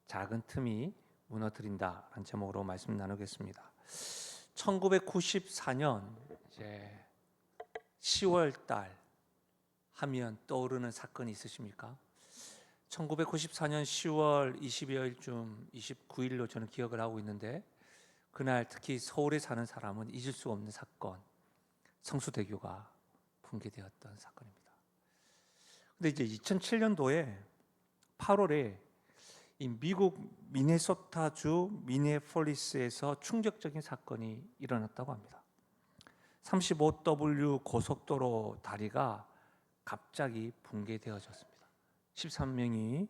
작은 틈이 무너뜨린다라는 제목으로 말씀 나누겠습니다. 1994년 이제 10월 달 하면 떠오르는 사건이 있으십니까? 1994년 10월 20여일쯤 29일로 저는 기억을 하고 있는데, 그날 특히 서울에 사는 사람은 잊을 수 없는 사건, 성수대교가 붕괴되었던 사건입니다. 근데 이제 2007년도에 8월에 이 미국 미네소타주 미네폴리스에서 충격적인 사건이 일어났다고 합니다. 35W 고속도로 다리가 갑자기 붕괴되어졌습니다. 13명이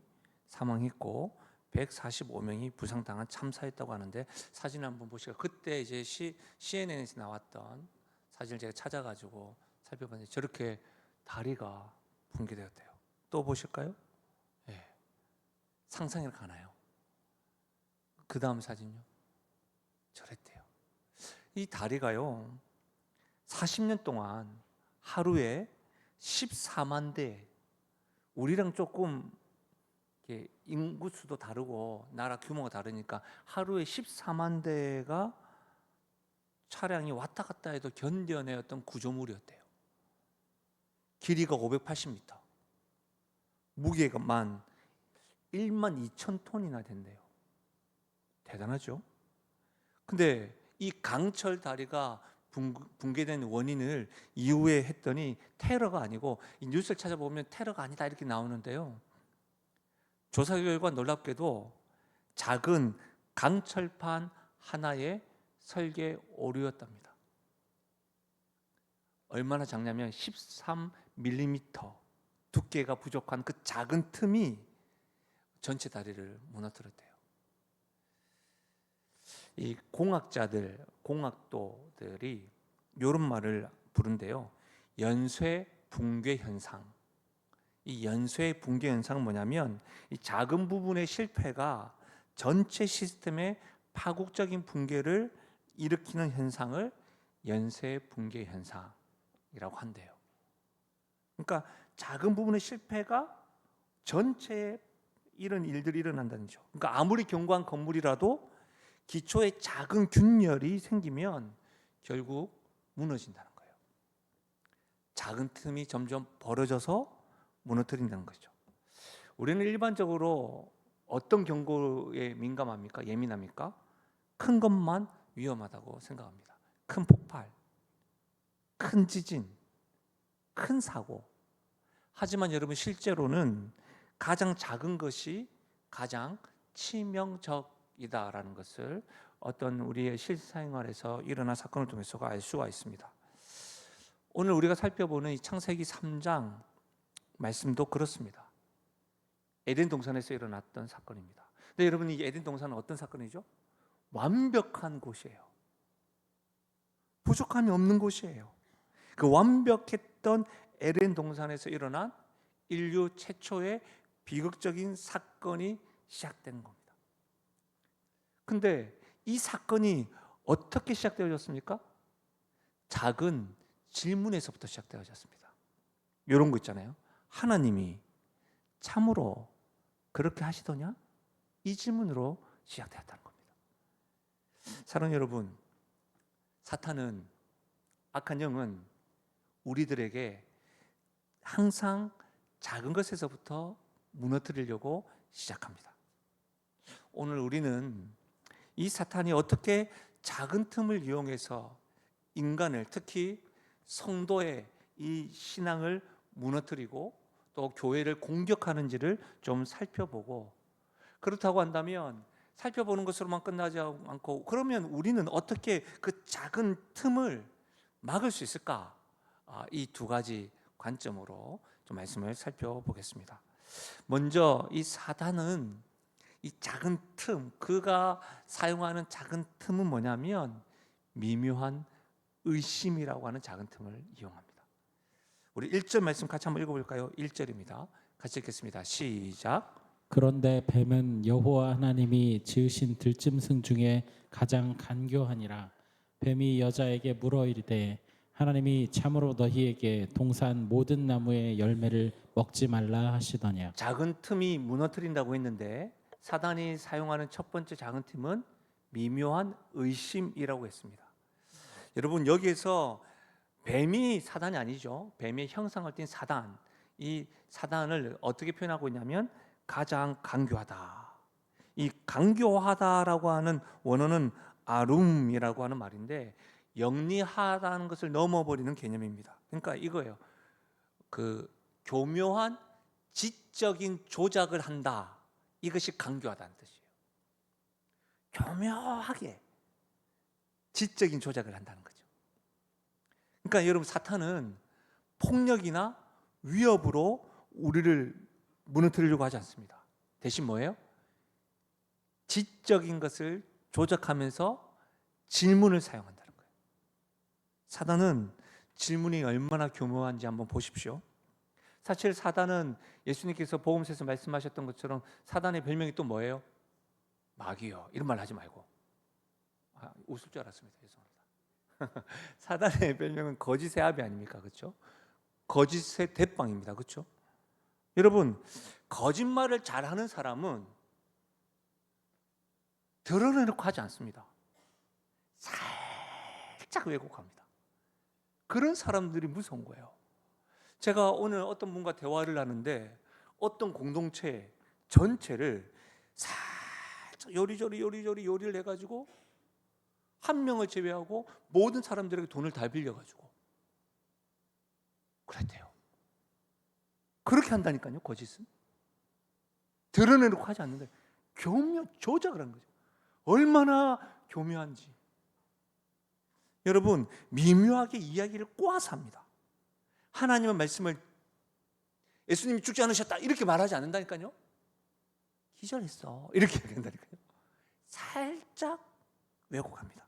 사망했고 145명이 부상당한 참사였다고 하는데, 사진 한번 보시고, 그때 이제 CNN에서 나왔던 사진을 제가 찾아가지고 살펴봤는데 저렇게 다리가 붕괴되었대요. 또 보실까요? 네. 상상이 가나요? 그 다음 사진요. 저랬대요. 이 다리가요 40년 동안 하루에 14만 대, 우리랑 조금 인구수도 다르고 나라 규모가 다르니까 하루에 14만 대가 차량이 왔다 갔다 해도 견뎌내었던 구조물이었대요. 길이가 580m, 무게만 1만 2천 톤이나 된대요. 대단하죠? 근데 이 강철 다리가 붕괴된 원인을 이후에 했더니 테러가 아니고, 이 뉴스를 찾아보면 테러가 아니다 이렇게 나오는데요, 조사 결과 놀랍게도 작은 강철판 하나의 설계 오류였답니다. 얼마나 작냐면 13mm 두께가 부족한 그 작은 틈이 전체 다리를 무너뜨렸대요. 이 공학도들이 이런 말을 부른대요. 연쇄 붕괴 현상. 이 연쇄 붕괴 현상은 뭐냐면, 이 작은 부분의 실패가 전체 시스템의 파국적인 붕괴를 일으키는 현상을 연쇄 붕괴 현상이라고 한대요. 그러니까 작은 부분의 실패가 전체에 이런 일들이 일어난다는 거죠. 그러니까 아무리 견고한 건물이라도 기초에 작은 균열이 생기면 결국 무너진다는 거예요. 작은 틈이 점점 벌어져서 무너뜨린다는 거죠. 우리는 일반적으로 어떤 경고에 민감합니까? 예민합니까? 큰 것만 위험하다고 생각합니다. 큰 폭발, 큰 지진, 큰 사고. 하지만 여러분, 실제로는 가장 작은 것이 가장 치명적이다라는 것을 어떤 우리의 실생활에서 일어난 사건을 통해서 알 수가 있습니다. 오늘 우리가 살펴보는 이 창세기 3장 말씀도 그렇습니다. 에덴 동산에서 일어났던 사건입니다. 근데 여러분, 이 에덴 동산은 어떤 사건이죠? 완벽한 곳이에요. 부족함이 없는 곳이에요. 그 완벽했던 에덴 동산에서 일어난 인류 최초의 비극적인 사건이 시작되는 겁니다. 근데 이 사건이 어떻게 시작되어졌습니까? 작은 질문에서부터 시작되어졌습니다. 이런 거 있잖아요. 하나님이 참으로 그렇게 하시더냐? 이 질문으로 시작되었다는 겁니다. 사랑하는 여러분, 사탄은, 악한 영은 우리들에게 항상 작은 것에서부터 무너뜨리려고 시작합니다. 오늘 우리는 이 사탄이 어떻게 작은 틈을 이용해서 인간을, 특히 성도의 이 신앙을 무너뜨리고 또 교회를 공격하는지를 좀 살펴보고, 그렇다고 한다면 살펴보는 것으로만 끝나지 않고, 그러면 우리는 어떻게 그 작은 틈을 막을 수 있을까? 이 두 가지 관점으로 좀 말씀을 살펴보겠습니다. 먼저 이 사단은 이 작은 틈, 그가 사용하는 작은 틈은 뭐냐면 미묘한 의심이라고 하는 작은 틈을 이용합니다. 우리 1절 말씀 같이 한번 읽어볼까요? 1절입니다. 같이 읽겠습니다. 시작. 그런데 뱀은 여호와 하나님이 지으신 들짐승 중에 가장 간교하니라. 뱀이 여자에게 물어 이르되 하나님이 참으로 너희에게 동산 모든 나무의 열매를 먹지 말라 하시더냐. 작은 틈이 무너뜨린다고 했는데 사단이 사용하는 첫 번째 작은 틈은 미묘한 의심이라고 했습니다. 여러분, 여기에서 뱀이 사단이 아니죠. 뱀의 형상을 띤 사단, 이 사단을 어떻게 표현하고 있냐면 가장 강교하다. 이 강교하다라고 하는 원어는 아룸이라고 하는 말인데 영리하다는 것을 넘어버리는 개념입니다. 그러니까 이거예요. 그 교묘한 지적인 조작을 한다. 이것이 강교하다는 뜻이에요. 교묘하게 지적인 조작을 한다는 거죠. 그러니까 여러분, 사탄은 폭력이나 위협으로 우리를 무너뜨리려고 하지 않습니다. 대신 뭐예요? 지적인 것을 조작하면서 질문을 사용한다는 거예요. 사단은 질문이 얼마나 교묘한지 한번 보십시오. 사실 사단은 예수님께서 복음서에서 말씀하셨던 것처럼 사단의 별명이 또 뭐예요? 마귀요. 이런 말 하지 말고. 웃을 줄 알았습니다. 죄송합니다. 사단의 별명은 거짓의 아비 아닙니까? 그렇죠? 거짓의 대빵입니다. 그렇죠? 여러분, 거짓말을 잘하는 사람은 드러내놓고 하지 않습니다. 살짝 왜곡합니다. 그런 사람들이 무서운 거예요. 제가 오늘 어떤 분과 대화를 하는데 어떤 공동체 전체를 살짝 요리조리 요리를 해가지고 한 명을 제외하고 모든 사람들에게 돈을 다 빌려가지고 그랬대요. 그렇게 한다니까요. 거짓은 드러내놓고 하지 않는데 교묘 조작을 하는 거죠. 얼마나 교묘한지. 여러분, 미묘하게 이야기를 꼬아서 합니다. 하나님의 말씀을 예수님이 죽지 않으셨다 이렇게 말하지 않는다니까요. 기절했어 이렇게 얘기한다니까요. 살짝 왜곡합니다.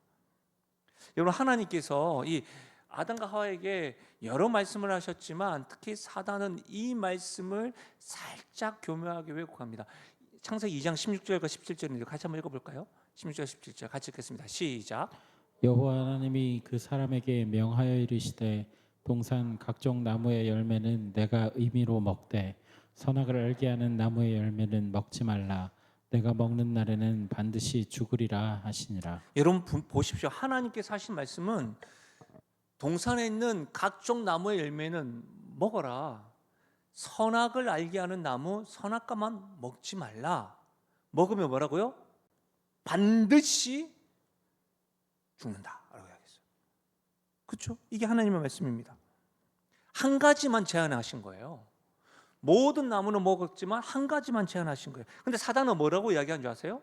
여러분, 하나님께서 이 아담과 하와에게 여러 말씀을 하셨지만 특히 사단은 이 말씀을 살짝 교묘하게 왜곡합니다. 창세기 2장 16절과 17절인데 같이 한번 읽어볼까요? 16절 17절 같이 읽겠습니다. 시작. 여호와 하나님이 그 사람에게 명하여 이르시되 동산 각종 나무의 열매는 내가 의미로 먹되 선악을 알게 하는 나무의 열매는 먹지 말라. 내가 먹는 날에는 반드시 죽으리라 하시니라. 여러분 보십시오. 하나님께서 하신 말씀은 동산에 있는 각종 나무의 열매는 먹어라. 선악을 알게 하는 나무 선악과만 먹지 말라. 먹으면 뭐라고요? 반드시 죽는다라고 이야기했어요. 그렇죠? 이게 하나님의 말씀입니다. 한 가지만 제한하신 거예요. 모든 나무는 먹었지만 한 가지만 제한하신 거예요. 근데 사단은 뭐라고 이야기한 줄 아세요?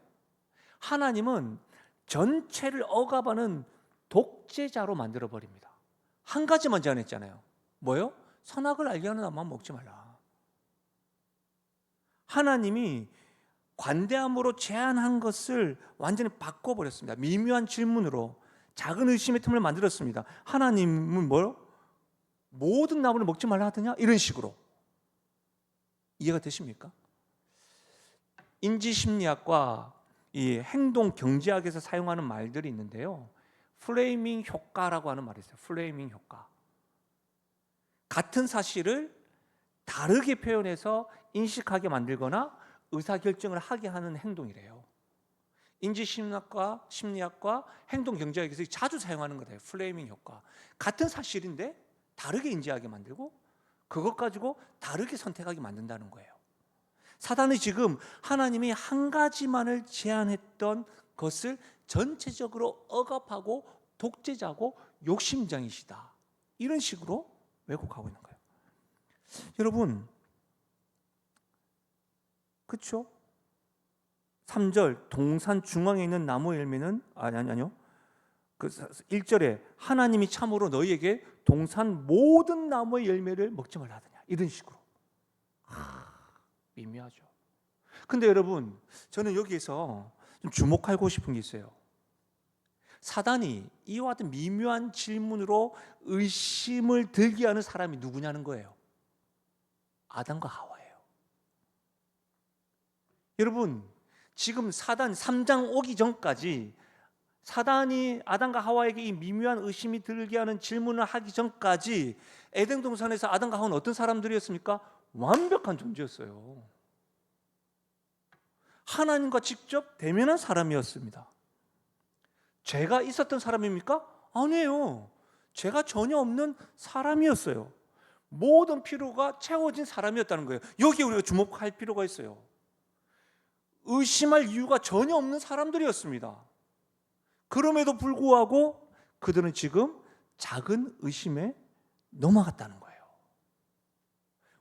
하나님은 전체를 억압하는 독재자로 만들어 버립니다. 한 가지만 제한했잖아요. 뭐요? 선악을 알게 하는 나무만 먹지 말라. 하나님이 관대함으로 제한한 것을 완전히 바꿔버렸습니다. 미묘한 질문으로 작은 의심의 틈을 만들었습니다. 하나님은 뭐요? 모든 나무를 먹지 말라 하더냐? 이런 식으로. 이해가 되십니까? 인지심리학과 이 행동 경제학에서 사용하는 말들이 있는데요. 프레이밍 효과라고 하는 말이 있어요. 프레이밍 효과. 같은 사실을 다르게 표현해서 인식하게 만들거나 의사결정을 하게 하는 행동이래요. 인지심리학과 심리학과 행동경제학에서 자주 사용하는 거예요. 프레이밍 효과. 같은 사실인데 다르게 인지하게 만들고 그것 가지고 다르게 선택하게 만든다는 거예요. 사단이 지금 하나님이 한 가지만을 제안했던 것을 전체적으로 억압하고 독재자고 욕심장이시다. 이런 식으로 왜곡하고 있는 거예요. 여러분, 그렇죠? 3절 동산 중앙에 있는 나무 열매는 아니요. 그 1절에 하나님이 참으로 너희에게 동산 모든 나무의 열매를 먹지 말라 하더냐. 이런 식으로. 미묘하죠. 근데 여러분, 저는 여기에서 좀 주목하고 싶은 게 있어요. 사단이 이와 같은 미묘한 질문으로 의심을 들게 하는 사람이 누구냐는 거예요. 아담과 하와예요. 여러분, 지금 사단 3장 오기 전까지 사단이 아담과 하와에게 이 미묘한 의심이 들게 하는 질문을 하기 전까지 에덴 동산에서 아담과 하와는 어떤 사람들이었습니까? 완벽한 존재였어요. 하나님과 직접 대면한 사람이었습니다. 죄가 있었던 사람입니까? 아니에요. 죄가 전혀 없는 사람이었어요. 모든 필요가 채워진 사람이었다는 거예요. 여기에 우리가 주목할 필요가 있어요. 의심할 이유가 전혀 없는 사람들이었습니다. 그럼에도 불구하고 그들은 지금 작은 의심에 넘어갔다는 거예요.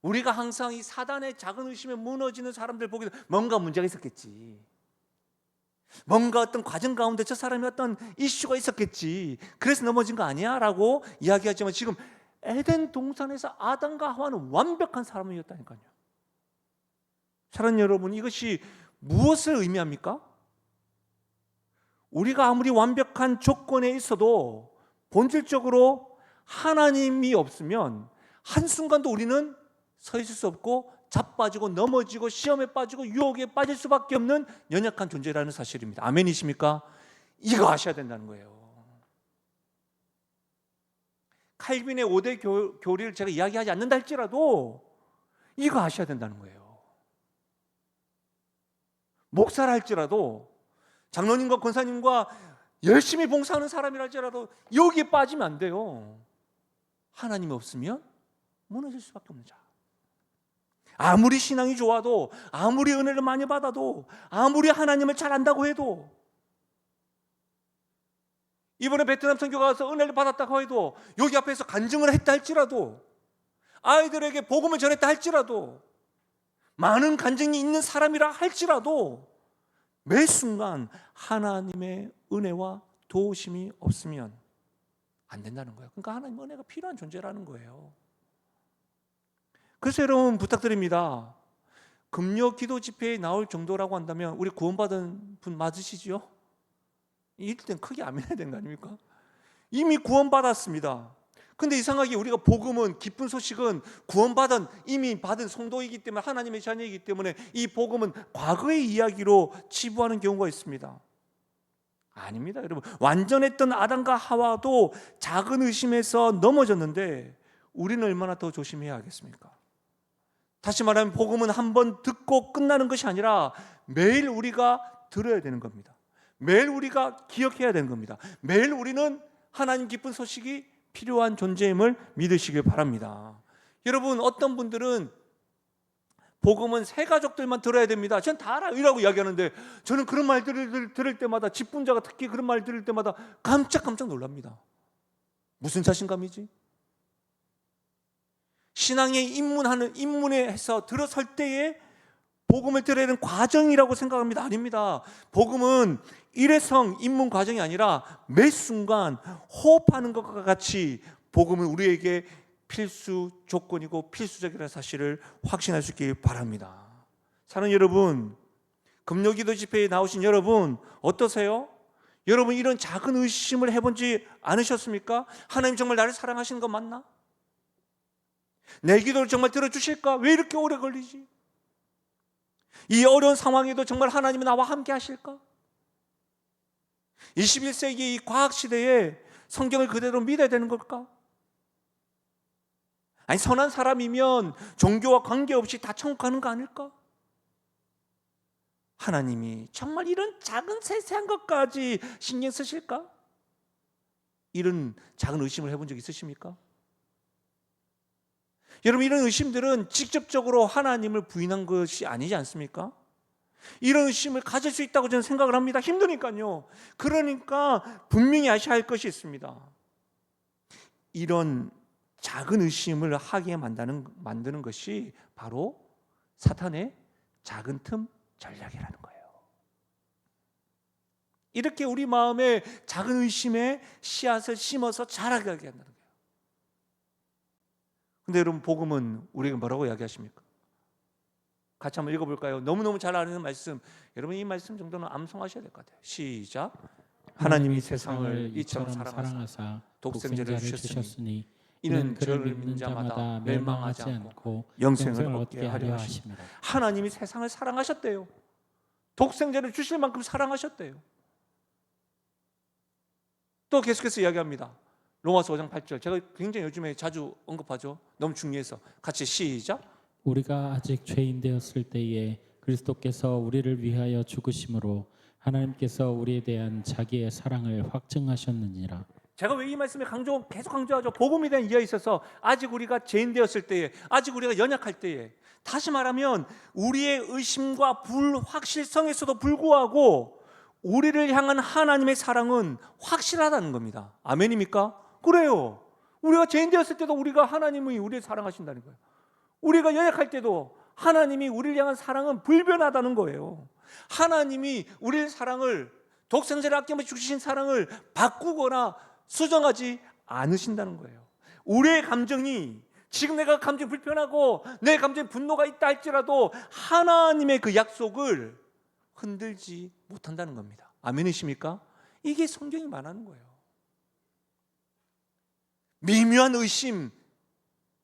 우리가 항상 이 사단의 작은 의심에 무너지는 사람들 보게 되면 뭔가 문제가 있었겠지. 뭔가 어떤 과정 가운데 저 사람이 어떤 이슈가 있었겠지. 그래서 넘어진 거 아니야? 라고 이야기하지만 지금 에덴 동산에서 아담과 하와는 완벽한 사람이었다니까요. 사랑하는 여러분, 이것이 무엇을 의미합니까? 우리가 아무리 완벽한 조건에 있어도 본질적으로 하나님이 없으면 한순간도 우리는 서 있을 수 없고 자빠지고 넘어지고 시험에 빠지고 유혹에 빠질 수밖에 없는 연약한 존재라는 사실입니다. 아멘이십니까? 이거 아셔야 된다는 거예요. 칼빈의 5대 교리를 제가 이야기하지 않는다 할지라도 이거 아셔야 된다는 거예요. 목사라 할지라도 장로님과 권사님과 열심히 봉사하는 사람이라 할지라도 여기에 빠지면 안 돼요. 하나님이 없으면 무너질 수밖에 없는 자. 아무리 신앙이 좋아도, 아무리 은혜를 많이 받아도, 아무리 하나님을 잘 안다고 해도, 이번에 베트남 선교 가서 은혜를 받았다고 해도, 여기 앞에서 간증을 했다 할지라도, 아이들에게 복음을 전했다 할지라도, 많은 간증이 있는 사람이라 할지라도 매 순간 하나님의 은혜와 도우심이 없으면 안 된다는 거예요. 그러니까 하나님의 은혜가 필요한 존재라는 거예요. 그래서 여러분 부탁드립니다. 금요 기도 집회에 나올 정도라고 한다면 우리 구원받은 분 맞으시죠? 이럴 땐 크게 아멘해야 되는 거 아닙니까? 이미 구원받았습니다. 근데 이상하게 우리가 복음은, 기쁜 소식은 구원받은, 이미 받은 성도이기 때문에, 하나님의 자녀이기 때문에 이 복음은 과거의 이야기로 치부하는 경우가 있습니다. 아닙니다, 여러분. 완전했던 아담과 하와도 작은 의심에서 넘어졌는데 우리는 얼마나 더 조심해야 하겠습니까? 다시 말하면 복음은 한 번 듣고 끝나는 것이 아니라 매일 우리가 들어야 되는 겁니다. 매일 우리가 기억해야 되는 겁니다. 매일 우리는 하나님 기쁜 소식이 필요한 존재임을 믿으시길 바랍니다. 여러분, 어떤 분들은 복음은 새 가족들만 들어야 됩니다. 전 다 알아요 이라고 이야기하는데, 저는 그런 말들을 들을 때마다, 직분자가 특히 그런 말 들을 때마다 깜짝 놀랍니다. 무슨 자신감이지? 신앙에 입문해서 들어설 때에 복음을 들어야 하는 과정이라고 생각합니다. 아닙니다. 복음은 일회성 입문 과정이 아니라 매 순간 호흡하는 것과 같이 복음은 우리에게 필수 조건이고 필수적이라는 사실을 확신할 수 있길 바랍니다. 사랑하는 여러분, 금요기도 집회에 나오신 여러분 어떠세요? 여러분 이런 작은 의심을 해본지 않으셨습니까? 하나님 정말 나를 사랑하시는 거 맞나? 내 기도를 정말 들어주실까? 왜 이렇게 오래 걸리지? 이 어려운 상황에도 정말 하나님이 나와 함께 하실까? 21세기 이 과학시대에 성경을 그대로 믿어야 되는 걸까? 아니, 선한 사람이면 종교와 관계없이 다 천국 가는 거 아닐까? 하나님이 정말 이런 작은 세세한 것까지 신경 쓰실까? 이런 작은 의심을 해본 적 있으십니까? 여러분, 이런 의심들은 직접적으로 하나님을 부인한 것이 아니지 않습니까? 이런 의심을 가질 수 있다고 저는 생각을 합니다. 힘드니까요. 그러니까 분명히 아셔야 할 것이 있습니다. 이런 작은 의심을 하게 만드는 것이 바로 사탄의 작은 틈 전략이라는 거예요. 이렇게 우리 마음에 작은 의심의 씨앗을 심어서 자라게 하게 한다는 거예요. 근데 여러분, 복음은 우리에게 뭐라고 이야기하십니까? 같이 한번 읽어볼까요? 너무너무 잘 아는 말씀, 여러분 이 말씀 정도는 암송하셔야 될 것 같아요. 시작. 하나님이 세상을 이처럼 사랑하사 독생자를 주셨으니 이는 그를 믿는 자마다 멸망하지 않고 영생을 얻게 하려 하십니다. 하나님이 세상을 사랑하셨대요. 독생자를 주실 만큼 사랑하셨대요. 또 계속해서 이야기합니다. 로마서 5장 8절, 제가 굉장히 요즘에 자주 언급하죠. 너무 중요해서 같이 시작. 우리가 아직 죄인 되었을 때에 그리스도께서 우리를 위하여 죽으심으로 하나님께서 우리에 대한 자기의 사랑을 확증하셨느니라. 제가 왜 이 말씀을 계속 강조하죠? 복음에 대한 이해에 있어서 아직 우리가 죄인 되었을 때에, 아직 우리가 연약할 때에, 다시 말하면 우리의 의심과 불확실성에서도 불구하고 우리를 향한 하나님의 사랑은 확실하다는 겁니다. 아멘입니까? 그래요. 우리가 죄인 되었을 때도 우리가 하나님이 우리를 사랑하신다는 거예요. 우리가 연약할 때도 하나님이 우리를 향한 사랑은 불변하다는 거예요. 하나님이 우리의 사랑을, 독생자를 아낌없이 주신 사랑을 바꾸거나 수정하지 않으신다는 거예요. 우리의 감정이, 지금 내가 감정이 불편하고 내 감정에 분노가 있다 할지라도 하나님의 그 약속을 흔들지 못한다는 겁니다. 아멘이십니까? 이게 성경이 말하는 거예요. 미묘한 의심,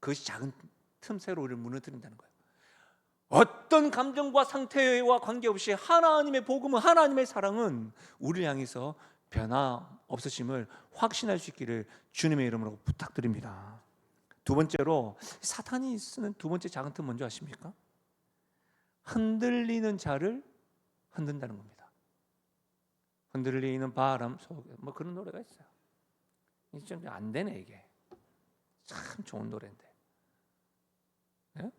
그것이 작은 틈새로 우리를 무너뜨린다는 거예요. 어떤 감정과 상태와 관계없이 하나님의 복음은, 하나님의 사랑은 우리를 향해서 변화 없으심을 확신할 수 있기를 주님의 이름으로 부탁드립니다. 두 번째로, 사탄이 쓰는 두 번째 작은 틈 뭔지 아십니까? 흔들리는 자를 흔든다는 겁니다. 흔들리는 바람 속에, 뭐 그런 노래가 있어요. 이게 좀 안 되네. 이게 참 좋은 노래인데, 네?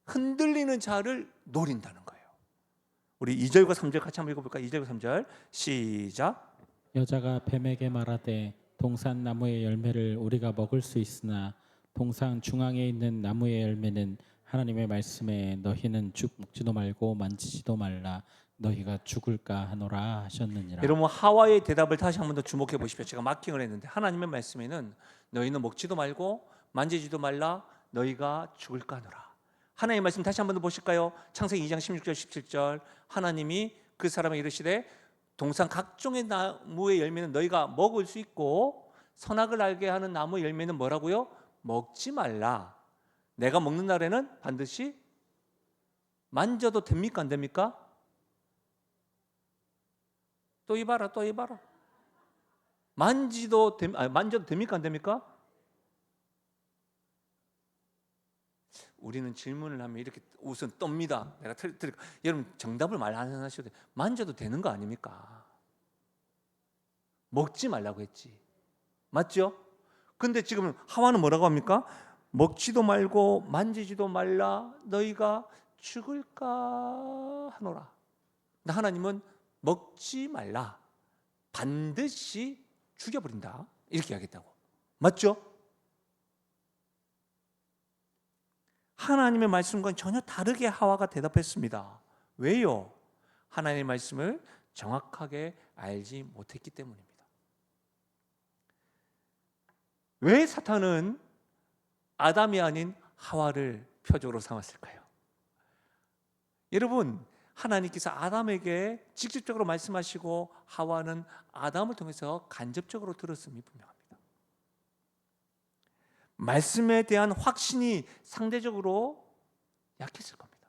흔들리는 자를 노린다는 거예요. 우리 2절과 3절 같이 한번 읽어볼까요? 2절과 3절 시작. 여자가 뱀에게 말하되 동산 나무의 열매를 우리가 먹을 수 있으나 동산 중앙에 있는 나무의 열매는 하나님의 말씀에 너희는 먹지도 말고 만지지도 말라 너희가 죽을까 하노라 하셨느니라. 여러분, 하와의 대답을 다시 한 번 더 주목해 보십시오. 제가 마킹을 했는데, 하나님의 말씀에는 너희는 먹지도 말고 만지지도 말라 너희가 죽을까 하노라. 하나님의 말씀 다시 한 번 더 보실까요? 창세기 2장 16절 17절, 하나님이 그 사람에게 이르시되 동산 각종의 나무의 열매는 너희가 먹을 수 있고 선악을 알게 하는 나무의 열매는 뭐라고요? 먹지 말라. 내가 먹는 날에는 반드시 만져도 됩니까? 안 됩니까? 또 이봐라, 또 이봐라. 만져도 됩니까? 안 됩니까? 우리는 질문을 하면 이렇게 우선 떱니다. 내가 여러분 정답을 말 안 하셔도 돼요. 만져도 되는 거 아닙니까? 먹지 말라고 했지. 맞죠? 근데 지금 하와는 뭐라고 합니까? 먹지도 말고 만지지도 말라 너희가 죽을까 하노라. 근데 하나님은 먹지 말라, 반드시 죽여버린다, 이렇게 하겠다고. 맞죠? 하나님의 말씀과는 전혀 다르게 하와가 대답했습니다. 왜요? 하나님의 말씀을 정확하게 알지 못했기 때문입니다. 왜 사탄은 아담이 아닌 하와를 표적으로 삼았을까요? 여러분, 하나님께서 아담에게 직접적으로 말씀하시고 하와는 아담을 통해서 간접적으로 들었음이 분명합니다. 말씀에 대한 확신이 상대적으로 약했을 겁니다.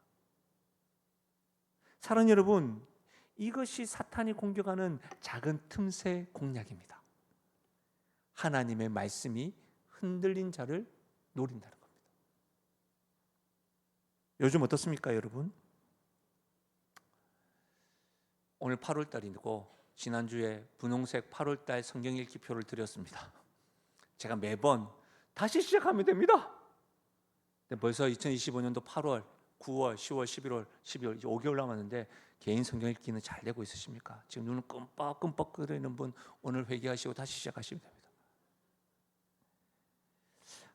사랑하는 여러분, 이것이 사탄이 공격하는 작은 틈새 공략입니다. 하나님의 말씀이 흔들린 자를 노린다는 겁니다. 요즘 어떻습니까, 여러분? 오늘 8월 달이고 지난주에 분홍색 8월 달 성경 읽기표를 드렸습니다. 제가 매번 다시 시작하면 됩니다. 근데 벌써 2025년도 8월, 9월, 10월, 11월, 12월 이제 5개월 남았는데 개인 성경 읽기는 잘 되고 있으십니까? 지금 눈을 끔뻑끔뻑 거리는 분 오늘 회개하시고 다시 시작하시면 됩니다.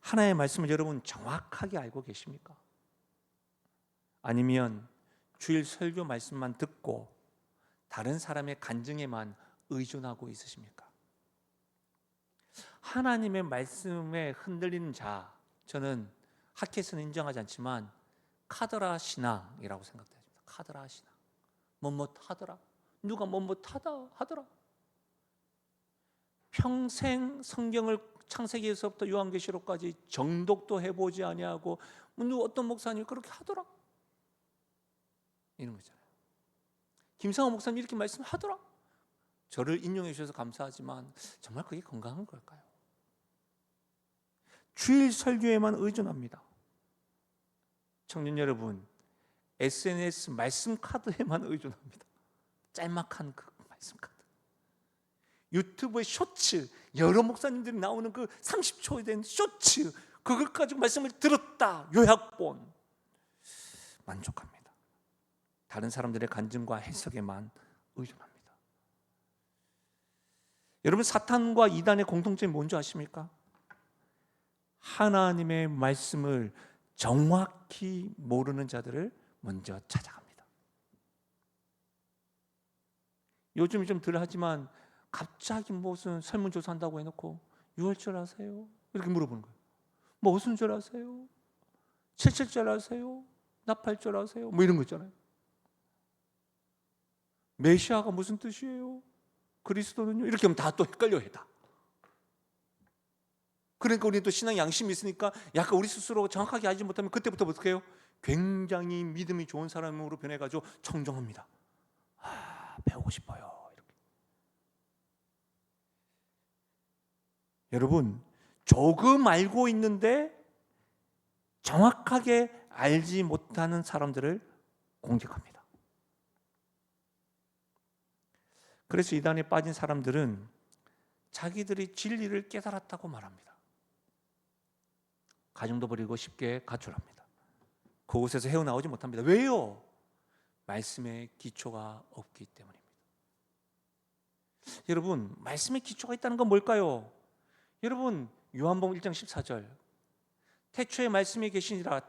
하나님의 말씀을 여러분 정확하게 알고 계십니까? 아니면 주일 설교 말씀만 듣고 다른 사람의 간증에만 의존하고 있으십니까? 하나님의 말씀에 흔들리는 자, 저는 학회에서는 인정하지 않지만 카더라 신앙이라고 생각됩니다. 카더라 신앙. 뭐뭐 하더라. 누가 뭐뭐 하더라. 평생 성경을 창세기에서부터 요한계시록까지 정독도 해보지 아니하고 어떤 목사님이 그렇게 하더라. 이런 거잖아요. 김상호 목사님 이렇게 말씀하더라. 저를 인용해 주셔서 감사하지만 정말 그게 건강한 걸까요? 주일 설교에만 의존합니다. 청년 여러분, SNS 말씀 카드에만 의존합니다. 짤막한 그 말씀 카드. 유튜브의 쇼츠, 여러 목사님들이 나오는 그 30초에 된 쇼츠, 그걸 가지고 말씀을 들었다, 요약본. 만족합니다. 다른 사람들의 간증과 해석에만 의존합니다. 여러분, 사탄과 이단의 공통점이 뭔지 아십니까? 하나님의 말씀을 정확히 모르는 자들을 먼저 찾아갑니다. 요즘 좀 덜 하지만 갑자기 무슨 설문조사 한다고 해놓고 6월절 아세요? 이렇게 물어보는 거예요. 뭐 무슨 절 아세요? 77절 아세요? 나팔절 아세요? 뭐 이런 거 있잖아요. 메시아가 무슨 뜻이에요? 그리스도는요? 이렇게 하면 다 또 헷갈려요. 다. 그러니까 우리는 또 신앙 양심이 있으니까 약간 우리 스스로 정확하게 알지 못하면 그때부터 어떻게 해요? 굉장히 믿음이 좋은 사람으로 변해가지고 청정합니다. 배우고 싶어요. 이렇게. 여러분, 조금 알고 있는데 정확하게 알지 못하는 사람들을 공격합니다. 그래서 이단에 빠진 사람들은 자기들이 진리를 깨달았다고 말합니다. 가정도 버리고 쉽게 가출합니다. 그곳에서 헤어나오지 못합니다. 왜요? 말씀의 기초가 없기 때문입니다. 여러분, 말씀의 기초가 있다는 건 뭘까요? 여러분, 요한복음 1장 14절 태초에 말씀이 계시니라.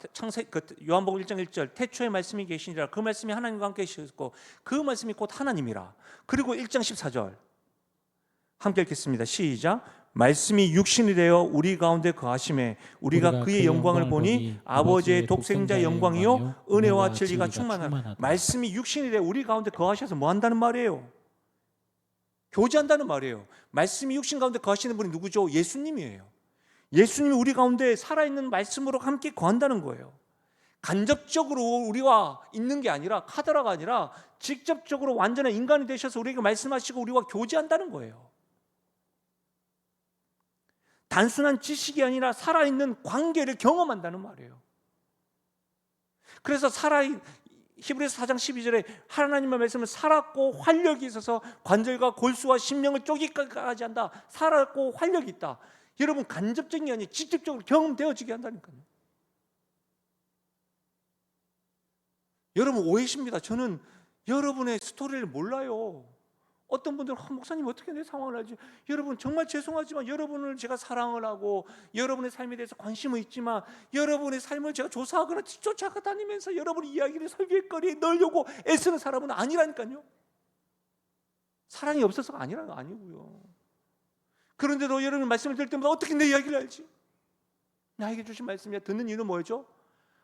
요한복음 1장 1절 태초에 말씀이 계시니라. 그 말씀이 하나님과 함께 계셨고 그 말씀이 곧 하나님이라. 그리고 1장 14절 함께 읽겠습니다. 시작. 말씀이 육신이 되어 우리 가운데 거하심에 우리가 그의 영광을 보니 아버지의 독생자 영광이요 은혜와 진리가 충만하다. 말씀이 육신이 되어 우리 가운데 거하셔서 뭐 한다는 말이에요? 교제한다는 말이에요. 말씀이 육신 가운데 거하시는 분이 누구죠? 예수님이에요. 예수님이 우리 가운데 살아있는 말씀으로 함께 거한다는 거예요. 간접적으로 우리와 있는 게 아니라, 카더라가 아니라 직접적으로 완전한 인간이 되셔서 우리에게 말씀하시고 우리와 교제한다는 거예요. 단순한 지식이 아니라 살아있는 관계를 경험한다는 말이에요. 그래서 히브리서 4장 12절에 하나님의 말씀은 살았고 활력이 있어서 관절과 골수와 심령을 쪼개기까지 한다. 살았고 활력이 있다. 여러분, 간접적인 게 아니라 직접적으로 경험되어지게 한다니까요. 여러분, 오해십니다. 저는 여러분의 스토리를 몰라요. 어떤 분들은 목사님 어떻게 내 상황을 알지? 여러분, 정말 죄송하지만 여러분을 제가 사랑을 하고 여러분의 삶에 대해서 관심은 있지만 여러분의 삶을 제가 조사하거나 쫓아다니면서 여러분의 이야기를 설교거리에 넣으려고 애쓰는 사람은 아니라니까요. 사랑이 없어서가 아니고요. 그런데도 여러분 말씀을 들을 때마다 어떻게 내 이야기를 알지? 나에게 주신 말씀이야. 듣는 이유는 뭐죠?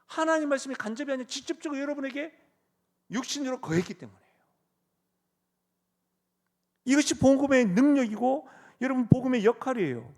하나님 말씀이 간접이 아니라 직접적으로 여러분에게 육신으로 거했기 때문이에요. 이것이 복음의 능력이고 여러분 복음의 역할이에요.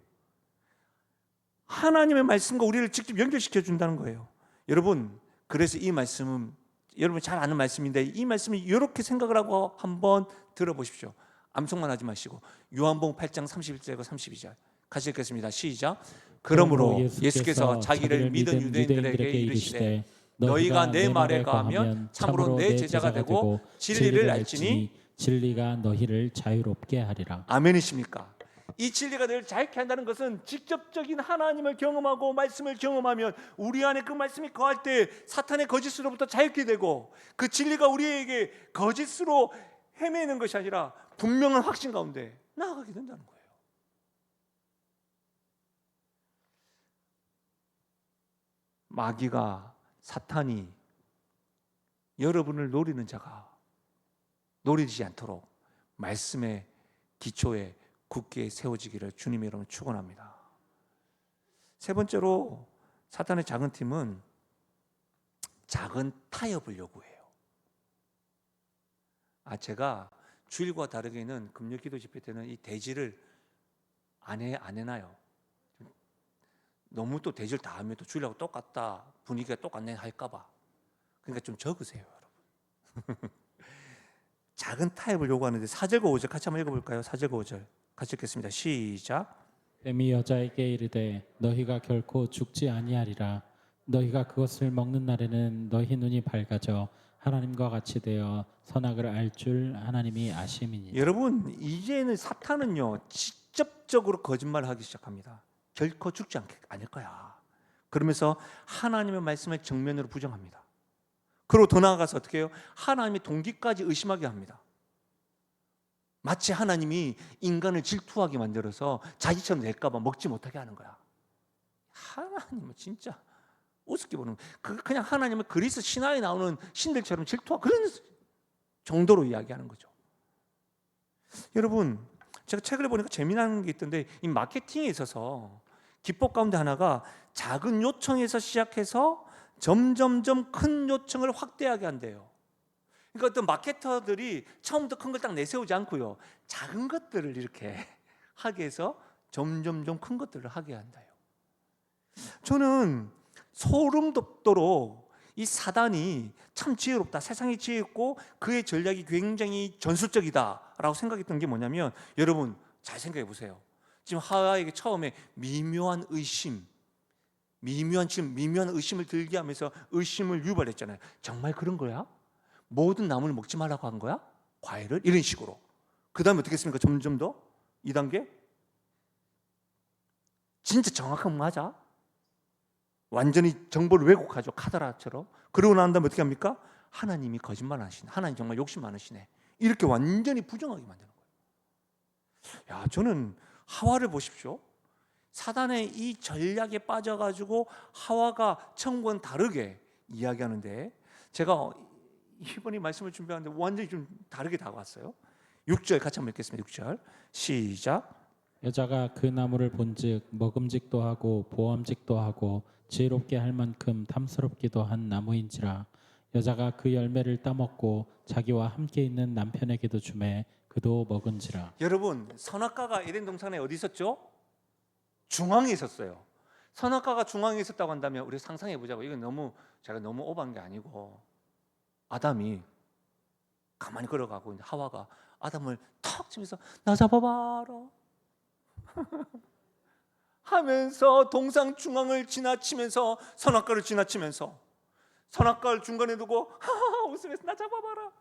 하나님의 말씀과 우리를 직접 연결시켜 준다는 거예요. 여러분, 그래서 이 말씀은 여러분 잘 아는 말씀인데 이 말씀이 이렇게 생각을 하고 한번 들어보십시오. 암송만 하지 마시고 요한복음 8장 31절과 32절 같이 읽겠습니다. 시작. 그러므로 예수께서 자기를 믿은 유대인들에게 이르시되 너희가 내 말에 거하면 참으로 내 제자가 되고 진리를 알지니 진리가 너희를 자유롭게 하리라. 아멘이십니까? 이 진리가 너희를 자유롭게 한다는 것은 직접적인 하나님을 경험하고 말씀을 경험하면 우리 안에 그 말씀이 거할 때 사탄의 거짓으로부터 자유롭게 되고 그 진리가 우리에게 거짓으로 헤매는 것이 아니라 분명한 확신 가운데 나아가게 된다는 거예요. 마귀가, 사탄이 여러분을 노리는 자가 노리지 않도록 말씀의 기초에 굳게 세워지기를 주님의 이름으로 축원합니다. 세 번째로 사탄의 작은 팀은 작은 타협을 요구해요. 제가 주일과 다르게는 금요 기도 집회 때는 이 대지를 안 해놔요. 너무 또 대지를 다 하면 또 주일하고 똑같다, 분위기가 똑같네 할까봐. 그러니까 좀 적으세요, 여러분. 작은 타협을 요구하는데 4절과 5절 같이 한번 읽어볼까요? 4절과 5절 같이 읽겠습니다. 시작. 뱀이 여자에게 이르되 너희가 결코 죽지 아니하리라. 너희가 그것을 먹는 날에는 너희 눈이 밝아져 하나님과 같이 되어 선악을 알 줄 하나님이 아심이니. 여러분, 이제는 사탄은요 직접적으로 거짓말하기 시작합니다. 결코 죽지 않을 거야. 그러면서 하나님의 말씀을 정면으로 부정합니다. 그리고 더 나아가서 어떻게 해요? 하나님의 동기까지 의심하게 합니다. 마치 하나님이 인간을 질투하게 만들어서 자기처럼 될까 봐 먹지 못하게 하는 거야. 하나님은 진짜 우습게 보는 거야. 그냥 하나님은 그리스 신화에 나오는 신들처럼 질투하고 그런 정도로 이야기하는 거죠. 여러분, 제가 책을 보니까 재미난 게 있던데, 이 마케팅에 있어서 기법 가운데 하나가 작은 요청에서 시작해서 점점점 큰 요청을 확대하게 한대요. 그러니까 어떤 마케터들이 처음부터 큰 걸 딱 내세우지 않고요, 작은 것들을 이렇게 하게 해서 점점점 큰 것들을 하게 한다요. 저는 소름 돋도록 이 사단이 참 지혜롭다, 세상이 지혜롭고 그의 전략이 굉장히 전술적이다라고 생각했던 게 뭐냐면, 여러분 잘 생각해 보세요. 지금 하와에게 처음에 미묘한 의심을 들게 하면서 의심을 유발했잖아요. 정말 그런 거야? 모든 나무를 먹지 말라고 한 거야? 과일을? 이런 식으로. 그 다음에 어떻게 했습니까? 점점 더 2단계 진짜 정확한 맞아? 완전히 정보를 왜곡하죠. 카더라처럼. 그러고 난 다음에 어떻게 합니까? 하나님이 거짓말 하시네, 하나님 정말 욕심 많으시네, 이렇게 완전히 부정하게 만드는 거예요. 야, 저는 하와를 보십시오. 사단의 이 전략에 빠져가지고 하와가 처음과는 다르게 이야기하는데, 제가 이번에 말씀을 준비하는데 완전히 좀 다르게 다가왔어요. 6절 같이 한번 읽겠습니다. 6절 시작. 여자가 그 나무를 본즉 먹음직도 하고 보암직도 하고 지혜롭게 할 만큼 탐스럽기도 한 나무인지라. 여자가 그 열매를 따먹고 자기와 함께 있는 남편에게도 주매 그도 먹은지라. 여러분, 선악과가 에덴 동산에 어디 있었죠? 중앙에 있었어요. 선악과가 중앙에 있었다고 한다면 우리 상상해 보자고. 이건 제가 너무 오버한 게 아니고, 아담이 가만히 걸어가고 있는데 하와가 아담을 턱 치면서 나 잡아봐라 하면서 동상 중앙을 지나치면서 선악과를 지나치면서 선악과를 중간에 두고 하하하 웃으면서 나 잡아봐라.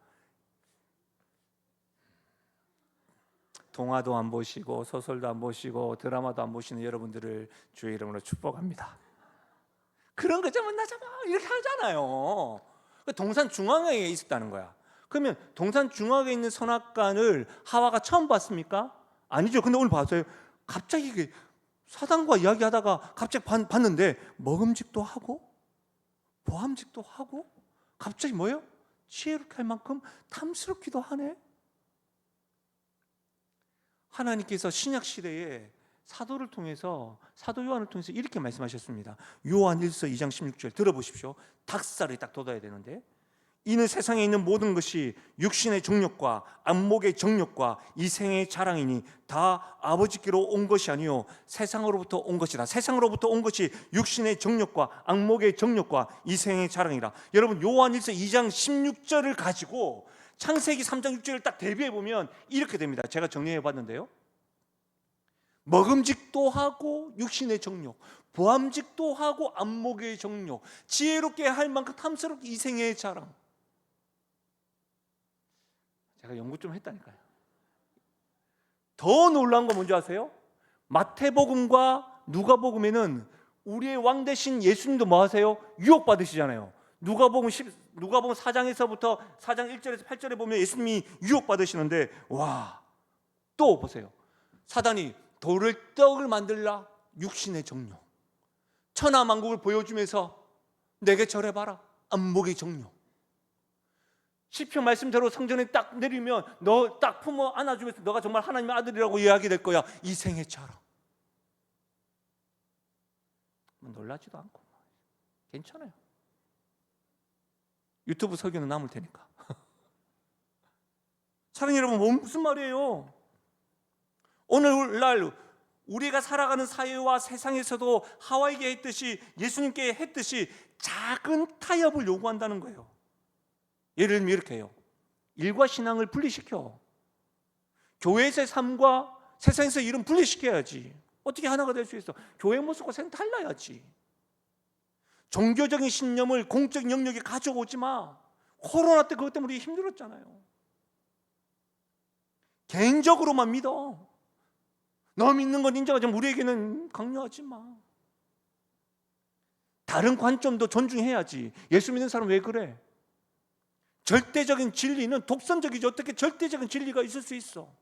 동화도 안 보시고 소설도 안 보시고 드라마도 안 보시는 여러분들을 주의 이름으로 축복합니다. 그런 거 잡으면 나 잡아 이렇게 하잖아요. 동산 중앙에 있었다는 거야. 그러면 동산 중앙에 있는 선악과를 하와가 처음 봤습니까? 아니죠. 근데 오늘 봤어요. 갑자기 사단과 이야기하다가 갑자기 봤는데 먹음직도 하고 보암직도 하고 갑자기 뭐예요? 지혜롭게 할 만큼 탐스럽기도 하네. 하나님께서 신약 시대에 사도 요한을 통해서 이렇게 말씀하셨습니다. 요한 1서 2장 16절 들어보십시오. 닭살을 딱 돋아야 되는데, 이는 세상에 있는 모든 것이 육신의 정욕과 안목의 정욕과 이생의 자랑이니 다 아버지께로 온 것이 아니요 세상으로부터 온 것이다. 세상으로부터 온 것이 육신의 정욕과 안목의 정욕과 이생의 자랑이라. 여러분, 요한 1서 2장 16절을 가지고 창세기 3장 6절을 딱 대비해 보면 이렇게 됩니다. 제가 정리해 봤는데요, 먹음직도 하고 육신의 정욕, 보암직도 하고 안목의 정욕, 지혜롭게 할 만큼 탐스럽게 이생의 자랑. 제가 연구 좀 했다니까요. 더 놀라운 거 뭔지 아세요? 마태복음과 누가복음에는 우리의 왕 대신 예수님도 뭐 하세요? 유혹받으시잖아요. 누가복음 4장에서부터 4장 1절에서 8절에 보면 예수님이 유혹받으시는데, 와, 또 보세요. 사단이 돌을 떡을 만들라, 육신의 정욕, 천하만국을 보여주면서 내게 절해봐라, 안목의 정욕. 시편 말씀대로 성전에 딱 내리면 너 딱 품어 안아주면서 너가 정말 하나님의 아들이라고 이야기될 거야, 이생의 자랑. 놀라지도 않고 괜찮아요. 유튜브 설교는 남을 테니까. 사랑하는 여러분, 무슨 말이에요? 오늘날 우리가 살아가는 사회와 세상에서도 하와에게 했듯이 예수님께 했듯이 작은 타협을 요구한다는 거예요. 예를 들면 이렇게 해요. 일과 신앙을 분리시켜. 교회에서의 삶과 세상에서의 일은 분리시켜야지. 어떻게 하나가 될 수 있어? 교회 모습과 세상 달라야지. 종교적인 신념을 공적 영역에 가져오지 마. 코로나 때 그것 때문에 우리 힘들었잖아요. 개인적으로만 믿어. 너 믿는 건 인정하지만 우리에게는 강요하지 마. 다른 관점도 존중해야지. 예수 믿는 사람 왜 그래? 절대적인 진리는 독선적이지 어떻게 절대적인 진리가 있을 수 있어?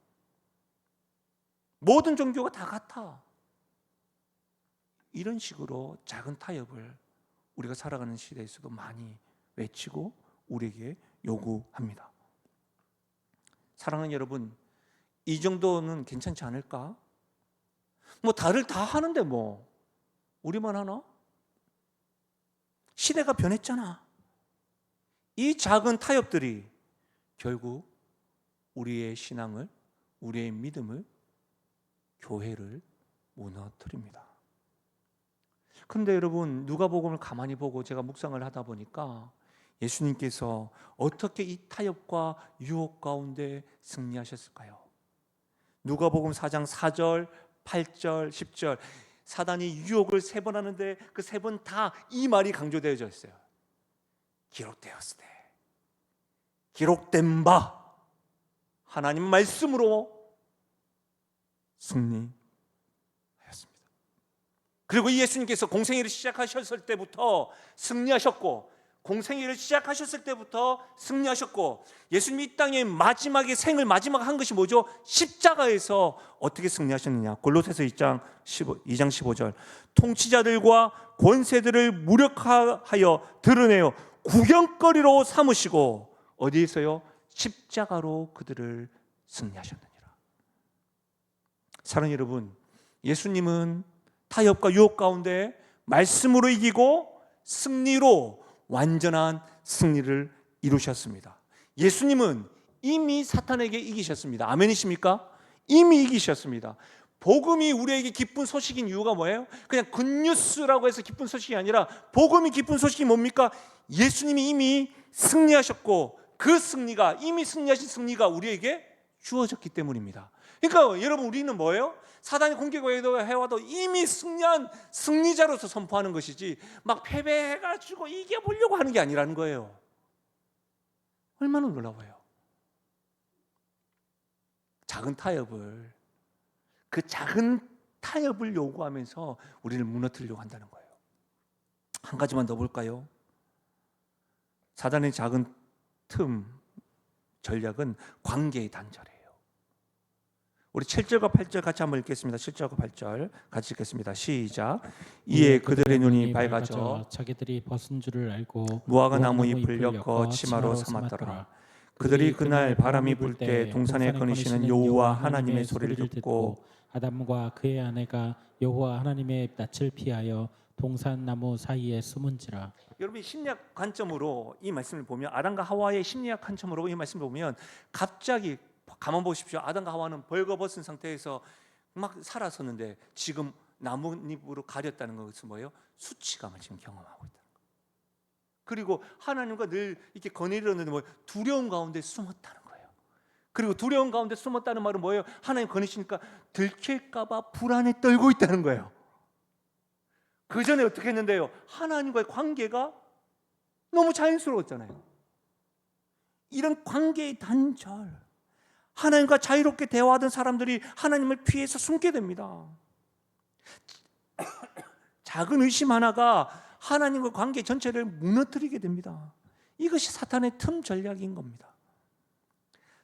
모든 종교가 다 같아. 이런 식으로 작은 타협을 우리가 살아가는 시대에서도 많이 외치고 우리에게 요구합니다. 사랑하는 여러분, 이 정도는 괜찮지 않을까? 뭐 다들 다 하는데 뭐 우리만 하나? 시대가 변했잖아. 이 작은 타협들이 결국 우리의 신앙을, 우리의 믿음을, 교회를 무너뜨립니다. 그런데 여러분, 누가복음을 가만히 보고 제가 묵상을 하다 보니까 예수님께서 어떻게 이 타협과 유혹 가운데 승리하셨을까요? 누가복음 4장 4절, 8절, 10절 사단이 유혹을 3번 하는데 그 3번 다 이 말이 강조되어져 있어요. 기록되었으되 기록된 바 하나님 말씀으로 승리하였습니다. 그리고 예수님께서 공생애를 시작하셨을 때부터 승리하셨고 공생애를 시작하셨을 때부터 승리하셨고 예수님이 이 땅에 마지막에 생을 마지막 한 것이 뭐죠? 십자가에서 어떻게 승리하셨느냐? 골로새서 2장 15절 통치자들과 권세들을 무력하여 드러내어 구경거리로 삼으시고 어디에서요? 십자가로 그들을 승리하셨느니라. 사랑하는 여러분, 예수님은 타협과 유혹 가운데 말씀으로 이기고 승리로 완전한 승리를 이루셨습니다. 예수님은 이미 사탄에게 이기셨습니다. 아멘이십니까? 이미 이기셨습니다. 복음이 우리에게 기쁜 소식인 이유가 뭐예요? 그냥 굿뉴스라고 해서 기쁜 소식이 아니라 복음이 기쁜 소식이 뭡니까? 예수님이 이미 승리하셨고 그 승리가 이미 승리하신 승리가 우리에게 주어졌기 때문입니다. 그러니까 여러분 우리는 뭐예요? 사단이 공격해와도 이미 승리한 승리자로서 선포하는 것이지 막 패배해가지고 이겨보려고 하는 게 아니라는 거예요. 얼마나 놀라워요. 그 작은 타협을 요구하면서 우리를 무너뜨리려고 한다는 거예요. 한 가지만 더 볼까요? 사단의 작은 전략은 관계의 단절이에요. 우리 7절과 8절 같이 한번 읽겠습니다. 7절과 8절 같이 읽겠습니다. 시작. 이에 그들의 눈이 밝아져 자기들이 벗은 줄을 알고 무화과 나무 잎을 엮어 치마로 삼았더라. 그들이 그날 바람이 불 때 동산에 거니시는 여호와 하나님의 소리를 듣고 아담과 그의 아내가 여호와 하나님의 낯을 피하여 동산 나무 사이에 숨은지라. 여러분 심리학 관점으로 이 말씀을 보면 아담과 하와의 심리학 관점으로 이 말씀을 보면 갑자기 가만 보십시오. 아담과 하와는 벌거벗은 상태에서 막 살았었는데 지금 나뭇잎으로 가렸다는 것은 뭐예요? 수치감을 지금 경험하고 있다는 거예요. 그리고 하나님과 늘 이렇게 거느리려는데 뭐 두려움 가운데 숨었다는 거예요. 그리고 두려움 가운데 숨었다는 말은 뭐예요? 하나님 거느리시니까 들킬까봐 불안에 떨고 있다는 거예요. 그 전에 어떻게 했는데요? 하나님과의 관계가 너무 자연스러웠잖아요. 이런 관계의 단절, 하나님과 자유롭게 대화하던 사람들이 하나님을 피해서 숨게 됩니다. 작은 의심 하나가 하나님과 관계 전체를 무너뜨리게 됩니다. 이것이 사탄의 틈 전략인 겁니다.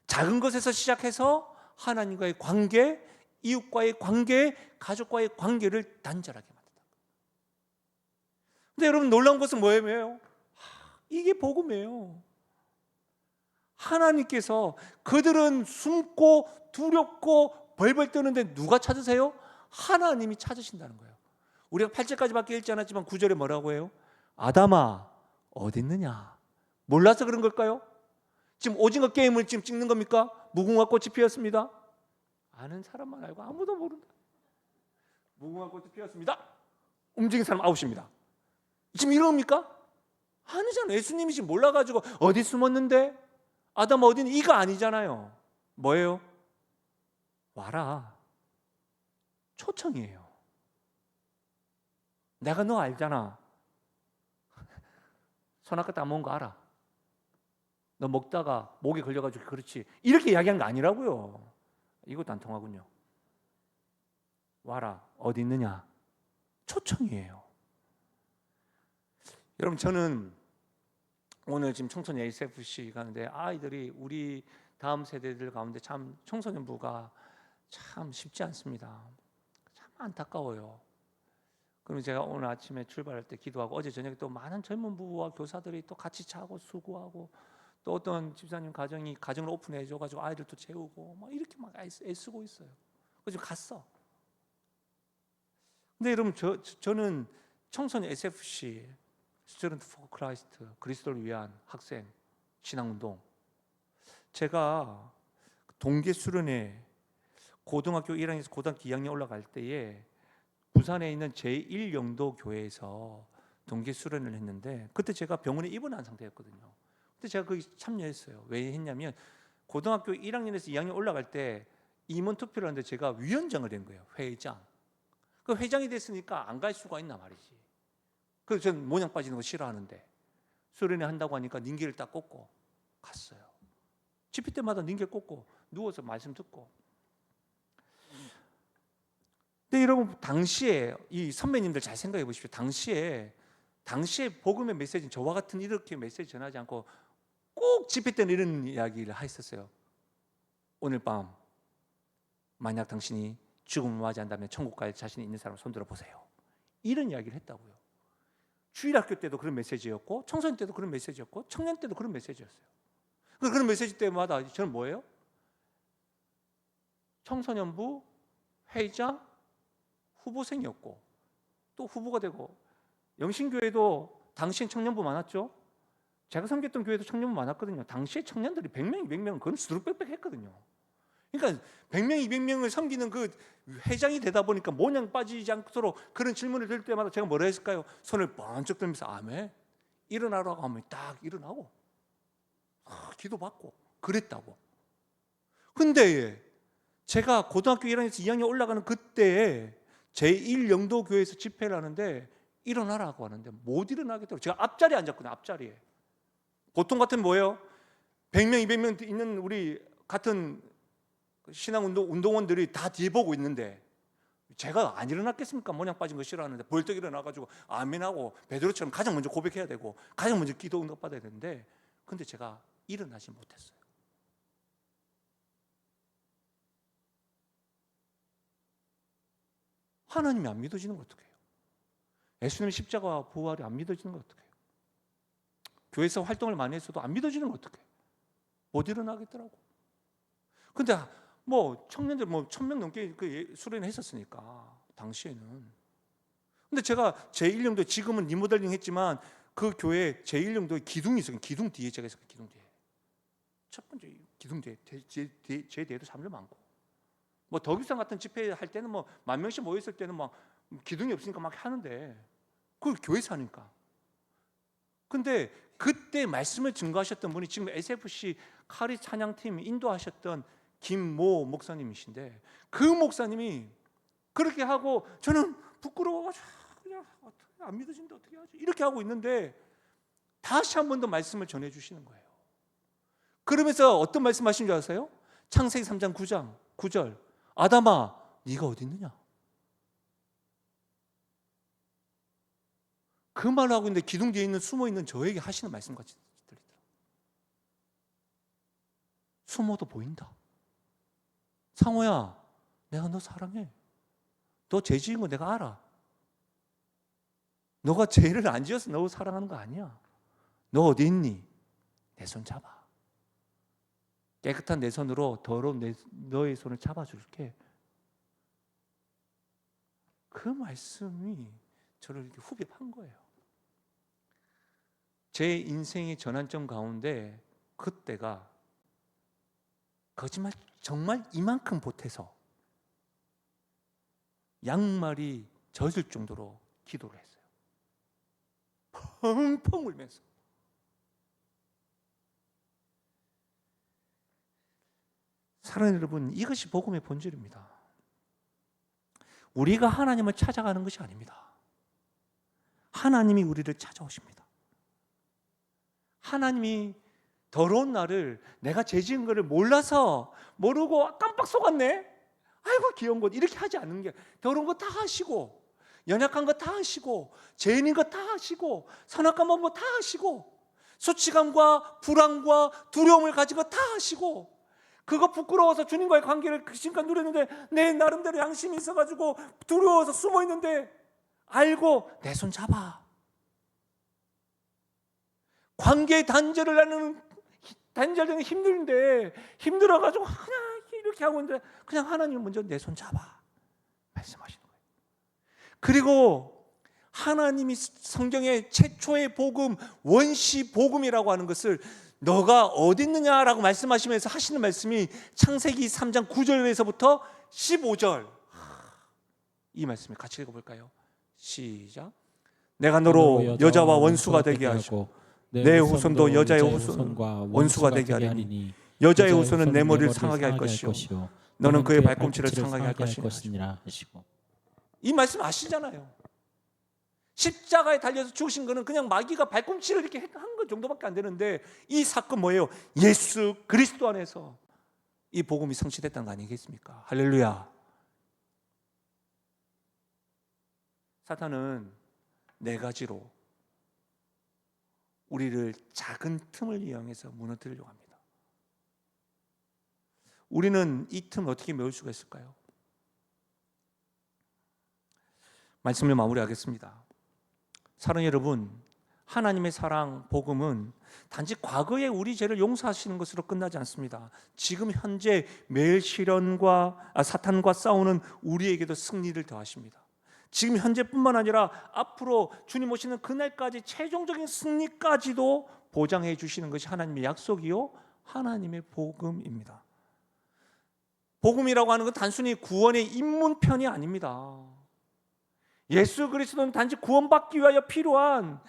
작은 것에서 시작해서 하나님과의 관계, 이웃과의 관계, 가족과의 관계를 단절하게 만든다. 근데 여러분 놀라운 것은 뭐예요? 이게 복음이에요. 하나님께서 그들은 숨고 두렵고 벌벌 떠는데 누가 찾으세요? 하나님이 찾으신다는 거예요. 우리가 8절까지밖에 읽지 않았지만 9절에 뭐라고 해요? 아담아 어디 있느냐? 몰라서 그런 걸까요? 지금 오징어 게임을 지금 찍는 겁니까? 무궁화 꽃이 피었습니다. 아는 사람만 알고 아무도 모른다. 무궁화 꽃이 피었습니다. 움직인 사람 아웃입니다. 지금 이럽니까? 아니잖아요. 예수님이 지금 몰라가지고 어디 숨었는데? 아담 어디는 이거 아니잖아요. 뭐예요? 와라. 초청이에요. 내가 너 알잖아. 선악과 딱 먹은 거 알아? 너 먹다가 목에 걸려가지고 그렇지. 이렇게 이야기한 거 아니라고요. 이것도 안 통하군요. 와라. 어디 있느냐? 초청이에요. 여러분, 저는 오늘 지금 청소년 SFC 가는데 아이들이 우리 다음 세대들 가운데 참 청소년부가 참 쉽지 않습니다. 참 안타까워요. 그럼 제가 오늘 아침에 출발할 때 기도하고 어제 저녁에 또 많은 젊은 부부와 교사들이 또 같이 자고 수고하고 또 어떤 집사님 가정을 오픈해 줘가지고 아이들도 재우고 막 이렇게 막 애쓰고 있어요. 그래서 갔어. 근데 여러분, 저는 청소년 SFC Student for Christ, 그리스도를 위한 학생 신앙운동, 제가 동계 수련회 고등학교 1학년에서 고등학교 2학년 올라갈 때에 부산에 있는 제1영도 교회에서 동계 수련을 했는데 그때 제가 병원에 입원한 상태였거든요. 그때 제가 거기 참여했어요. 왜 했냐면 고등학교 1학년에서 2학년 올라갈 때 임원 투표를 하는데 제가 위원장을 된 거예요. 회장. 그 회장이 됐으니까 안 갈 수가 있나 말이지. 그래서 저는 모양 빠지는 거 싫어하는데 수련회 한다고 하니까 닌기를 딱 꽂고 갔어요. 집회 때마다 닌기 꽂고 누워서 말씀 듣고. 근데 여러분, 당시에 이 선배님들 잘 생각해 보십시오. 당시에 복음의 메시지는 저와 같은 이렇게 메시지 전하지 않고 꼭 집회 때는 이런 이야기를 했었어요. 오늘 밤 만약 당신이 죽음을 맞이한다면 천국 갈 자신이 있는 사람 손들어 보세요. 이런 이야기를 했다고요. 주일학교 때도 그런 메시지였고 청소년 때도 그런 메시지였고 청년 때도 그런 메시지였어요. 그런 메시지 때마다 저는 뭐예요? 청소년부 회장 후보생이었고 또 후보가 되고, 영신교회도 당시엔 청년부 많았죠. 제가 섬겼던 교회도 청년부 많았거든요. 당시에 청년들이 100명, 200명은 그건 수두룩빽빽 했거든요. 그러니까 100명, 200명을 섬기는 그 회장이 되다 보니까 모양 빠지지 않도록 그런 질문을 드릴 때마다 제가 뭐라 했을까요? 손을 번쩍 들면서 아멘, 일어나라고 하면 딱 일어나고 기도받고 그랬다고. 근데 제가 고등학교 1학년에서 2학년 올라가는 그때에 제1영도교회에서 집회를 하는데 일어나라고 하는데 못 일어나겠다고. 제가 앞자리에 앉았거든요. 앞자리에. 보통 같은 뭐예요? 100명, 200명 있는 우리 같은 신앙운동원들이 다 뒤에 보고 있는데 제가 안 일어났겠습니까? 모양 빠진 거 싫어하는데 벌떡 일어나가지고 아멘하고 베드로처럼 가장 먼저 고백해야 되고 가장 먼저 기도 응답 받아야 되는데, 근데 제가 일어나지 못했어요. 하나님이 안 믿어지는 거 어떡해요? 예수님의 십자가와 부활이 안 믿어지는 거 어떡해요? 교회에서 활동을 많이 했어도 안 믿어지는 거 어떡해요? 못 일어나겠더라고. 근데 뭐 청년들 1000명 넘게 그 수련을 했었으니까 당시에는. 근데 제가 제1영도 지금은 리모델링 했지만 그 교회 제1영도에 기둥이 있어요. 기둥 뒤에 제가 있어요. 기둥 뒤에. 첫 번째 기둥 뒤에 제 뒤에도 사람들 많고. 뭐 덕유산 같은 집회 할 때는 뭐 10,000명씩 모여 있을 때는 막 기둥이 없으니까 막 하는데 그걸 교회에서 하니까. 근데 그때 말씀을 증거하셨던 분이 지금 SFC 카리 찬양팀 인도하셨던 김모 목사님이신데, 그 목사님이 그렇게 하고 저는 부끄러워가지고 그냥 안 믿어진다 어떻게 하지 이렇게 하고 있는데 다시 한 번 더 말씀을 전해주시는 거예요. 그러면서 어떤 말씀하신 줄 아세요? 창세기 3장 9절 아담아 네가 어디 있느냐, 그 말을 하고 있는데 기둥 뒤에 있는 숨어있는 저에게 하시는 말씀 같이 들리더라고요. 숨어도 보인다. 상호야, 내가 너 사랑해. 너 죄 지은 거 내가 알아. 너가 죄를 안 지어서 너 사랑하는 거 아니야. 너 어디 있니? 내 손 잡아. 깨끗한 내 손으로 더러운 너의 손을 잡아줄게. 그 말씀이 저를 이렇게 후벼판 거예요. 제 인생의 전환점 가운데 그때가 거짓말 정말 이만큼 보태서 양말이 젖을 정도로 기도를 했어요. 펑펑 울면서. 사랑하는 여러분, 이것이 복음의 본질입니다. 우리가 하나님을 찾아가는 것이 아닙니다. 하나님이 우리를 찾아오십니다. 하나님이 더러운 나를 내가 죄 지은 거를 모르고 깜빡 속았네. 아이고 귀여운 것 이렇게 하지 않는 게 더러운 거 다 하시고 연약한 거 다 하시고 죄인인 거 다 하시고 선악감 없는 거 다 하시고 수치감과 불안과 두려움을 가진 거 다 하시고 그거 부끄러워서 주님과의 관계를 지금까지 누렸는데 내 나름대로 양심이 있어가지고 두려워서 숨어 있는데 알고 내 손 잡아. 관계의 단절되는 힘든데 힘들어가지고 그냥 이렇게 하고 있는데 그냥 하나님 먼저 내 손 잡아 말씀하시는 거예요. 그리고 하나님이 성경의 최초의 복음, 원시 복음이라고 하는 것을 너가 어디 있느냐라고 말씀하시면서 하시는 말씀이 창세기 3장 9절에서부터 15절 이 말씀을 같이 읽어볼까요? 시작. 내가 너로 여자와 원수가 되게 하시고 내 후손도 여자의 후손과 원수가 되게 하리니 여자의 후손은 내 머리를 상하게 할 것이요 너는 그의 발꿈치를 상하게 할 것이니라 하시고. 이 말씀 아시잖아요. 십자가에 달려서 죽으신 거는 그냥 마귀가 발꿈치를 이렇게 한 것 정도밖에 안 되는데 이 사건 뭐예요? 예수 그리스도 안에서 이 복음이 성취됐다는 거 아니겠습니까? 할렐루야. 사탄은 네 가지로 우리를 작은 틈을 이용해서 무너뜨리려고 합니다. 우리는 이 틈을 어떻게 메울 수가 있을까요? 말씀을 마무리하겠습니다. 사랑하는 여러분, 하나님의 사랑, 복음은 단지 과거에 우리 죄를 용서하시는 것으로 끝나지 않습니다. 지금 현재 매일 사탄과 싸우는 우리에게도 승리를 더하십니다. 지금 현재뿐만 아니라 앞으로 주님 오시는 그날까지 최종적인 승리까지도 보장해 주시는 것이 하나님의 약속이요 하나님의 복음입니다. 복음이라고 하는 건 단순히 구원의 입문편이 아닙니다. 예수 그리스도는 단지 구원받기 위하여 필요한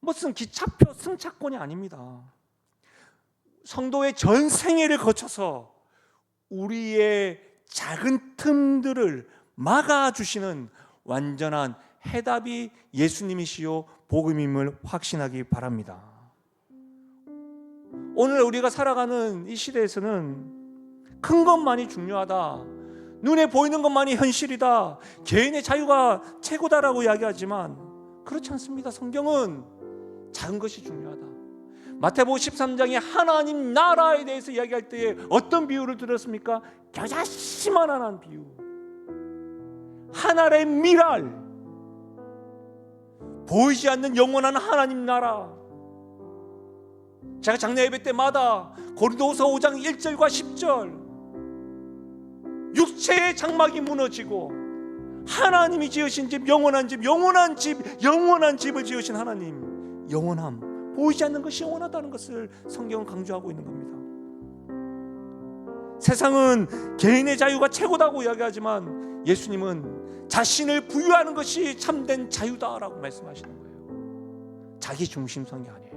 무슨 기차표 승차권이 아닙니다. 성도의 전 생애를 거쳐서 우리의 작은 틈들을 막아주시는 완전한 해답이 예수님이시요 복음임을 확신하기 바랍니다. 오늘 우리가 살아가는 이 시대에서는 큰 것만이 중요하다, 눈에 보이는 것만이 현실이다, 개인의 자유가 최고다라고 이야기하지만 그렇지 않습니다. 성경은 작은 것이 중요하다. 마태복음 13장에 하나님 나라에 대해서 이야기할 때에 어떤 비유를 들었습니까? 겨자씨만한 비유. 하나의 미랄, 보이지 않는 영원한 하나님 나라. 제가 장례 예배 때마다 고린도후서 5장 1절과 10절 육체의 장막이 무너지고 하나님이 지으신 집, 영원한 집, 영원한 집을 지으신 하나님, 영원함, 보이지 않는 것이 영원하다는 것을 성경은 강조하고 있는 겁니다. 세상은 개인의 자유가 최고다고 이야기하지만 예수님은 자신을 부유하는 것이 참된 자유다라고 말씀하시는 거예요. 자기 중심성이 아니에요.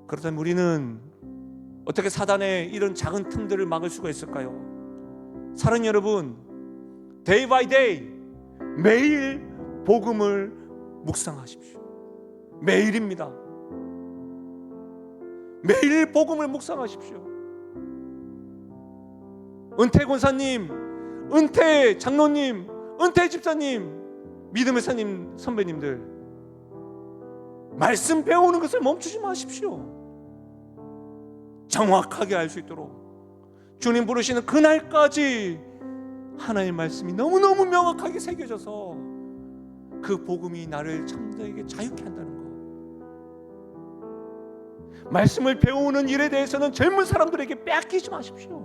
그렇다면 우리는 어떻게 사단의 이런 작은 틈들을 막을 수가 있을까요? 사랑하는 여러분, day by day 매일 복음을 묵상하십시오. 매일입니다. 매일 복음을 묵상하십시오. 은퇴 권사님, 은퇴 장로님, 은퇴 집사님, 믿음의 선배님들, 말씀 배우는 것을 멈추지 마십시오. 정확하게 알 수 있도록 주님 부르시는 그날까지 하나님의 말씀이 너무너무 명확하게 새겨져서 그 복음이 나를 참되게 자유케 한다는 것. 말씀을 배우는 일에 대해서는 젊은 사람들에게 빼앗기지 마십시오.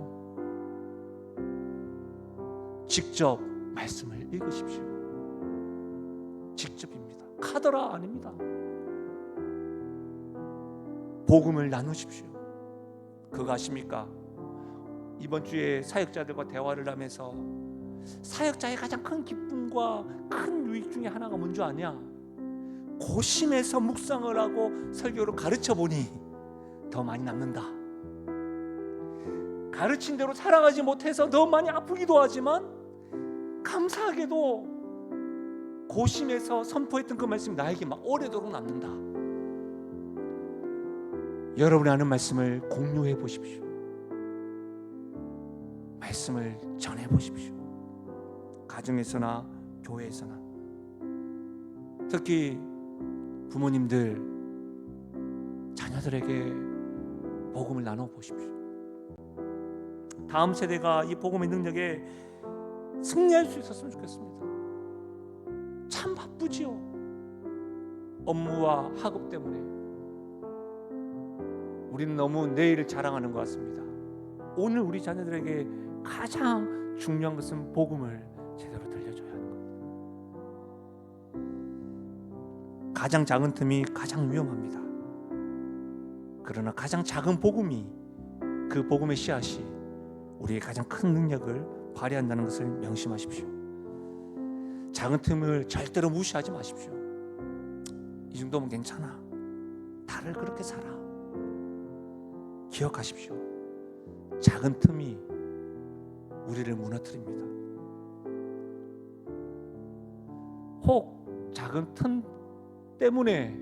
직접 말씀을 읽으십시오. 직접입니다. 카더라 아닙니다. 복음을 나누십시오. 그거 아십니까? 이번 주에 사역자들과 대화를 하면서 사역자의 가장 큰 기쁨과 큰 유익 중에 하나가 뭔지 아냐? 고심해서 묵상을 하고 설교를 가르쳐 보니 더 많이 남는다. 가르친 대로 살아가지 못해서 더 많이 아프기도 하지만 감사하게도 고심해서 선포했던 그 말씀이 나에게 막 오래도록 남는다. 여러분이 아는 말씀을 공유해 보십시오. 말씀을 전해 보십시오. 가정에서나 교회에서나. 특히 부모님들 자녀들에게 복음을 나눠 보십시오. 다음 세대가 이 복음의 능력에 승리할 수 있었으면 좋겠습니다. 참 바쁘지요. 업무와 학업 때문에 우리는 너무 내일을 자랑하는 것 같습니다. 오늘 우리 자녀들에게 가장 중요한 것은 복음을 제대로 들려줘야 하는 겁니다. 가장 작은 틈이 가장 위험합니다. 그러나 가장 작은 복음이, 그 복음의 씨앗이 우리의 가장 큰 능력을 발휘한다는 것을 명심하십시오. 작은 틈을 절대로 무시하지 마십시오. 이 정도면 괜찮아. 나를 그렇게 살아. 기억하십시오. 작은 틈이 우리를 무너뜨립니다. 혹 작은 틈 때문에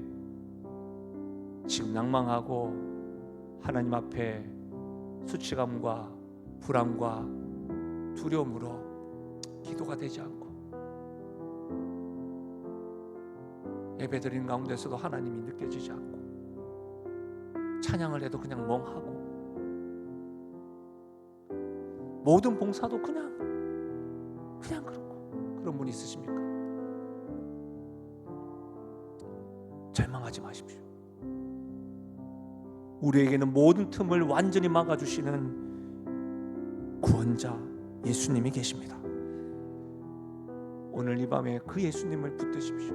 지금 낭망하고 하나님 앞에 수치감과 불안과 두려움으로 기도가 되지 않고 예배드리는 가운데서도 하나님이 느껴지지 않고 찬양을 해도 그냥 멍하고 모든 봉사도 그냥 그렇고 그런 분이 있으십니까? 절망하지 마십시오. 우리에게는 모든 틈을 완전히 막아주시는 구원자 예수님이 계십니다. 오늘 이 밤에 그 예수님을 붙드십시오.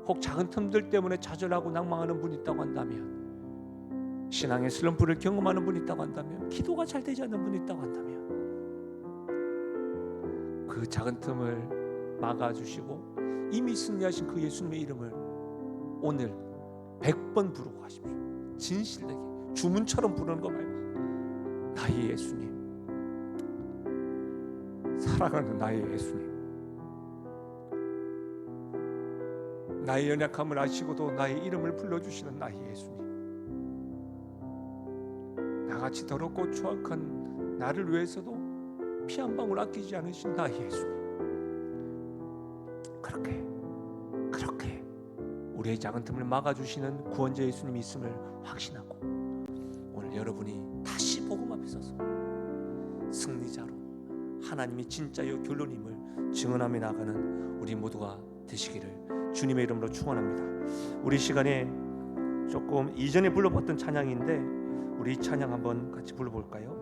혹 작은 틈들 때문에 좌절하고 낭망하는 분이 있다고 한다면, 신앙의 슬럼프를 경험하는 분이 있다고 한다면, 기도가 잘 되지 않는 분이 있다고 한다면, 그 작은 틈을 막아주시고 이미 승리하신 그 예수님의 이름을 오늘 100번 부르고 가십시오. 진실되게 주문처럼 부르는 거 말고, 나의 예수님, 사랑하는 나의 예수님, 나의 연약함을 아시고도 나의 이름을 불러주시는 나의 예수님, 나같이 더럽고 추악한 나를 위해서도 피 한 방울 아끼지 않으신 나의 예수님, 그렇게 우리의 작은 틈을 막아주시는 구원자 예수님이 있음을 확신하고, 오늘 여러분이 다시 복음 앞에 서서 승리자로 하나님이 진짜요 결론임을 증언하며 나가는 우리 모두가 되시기를 주님의 이름으로 축원합니다. 우리 시간에 조금 이전에 불러봤던 찬양인데 우리 이 찬양 한번 같이 불러볼까요?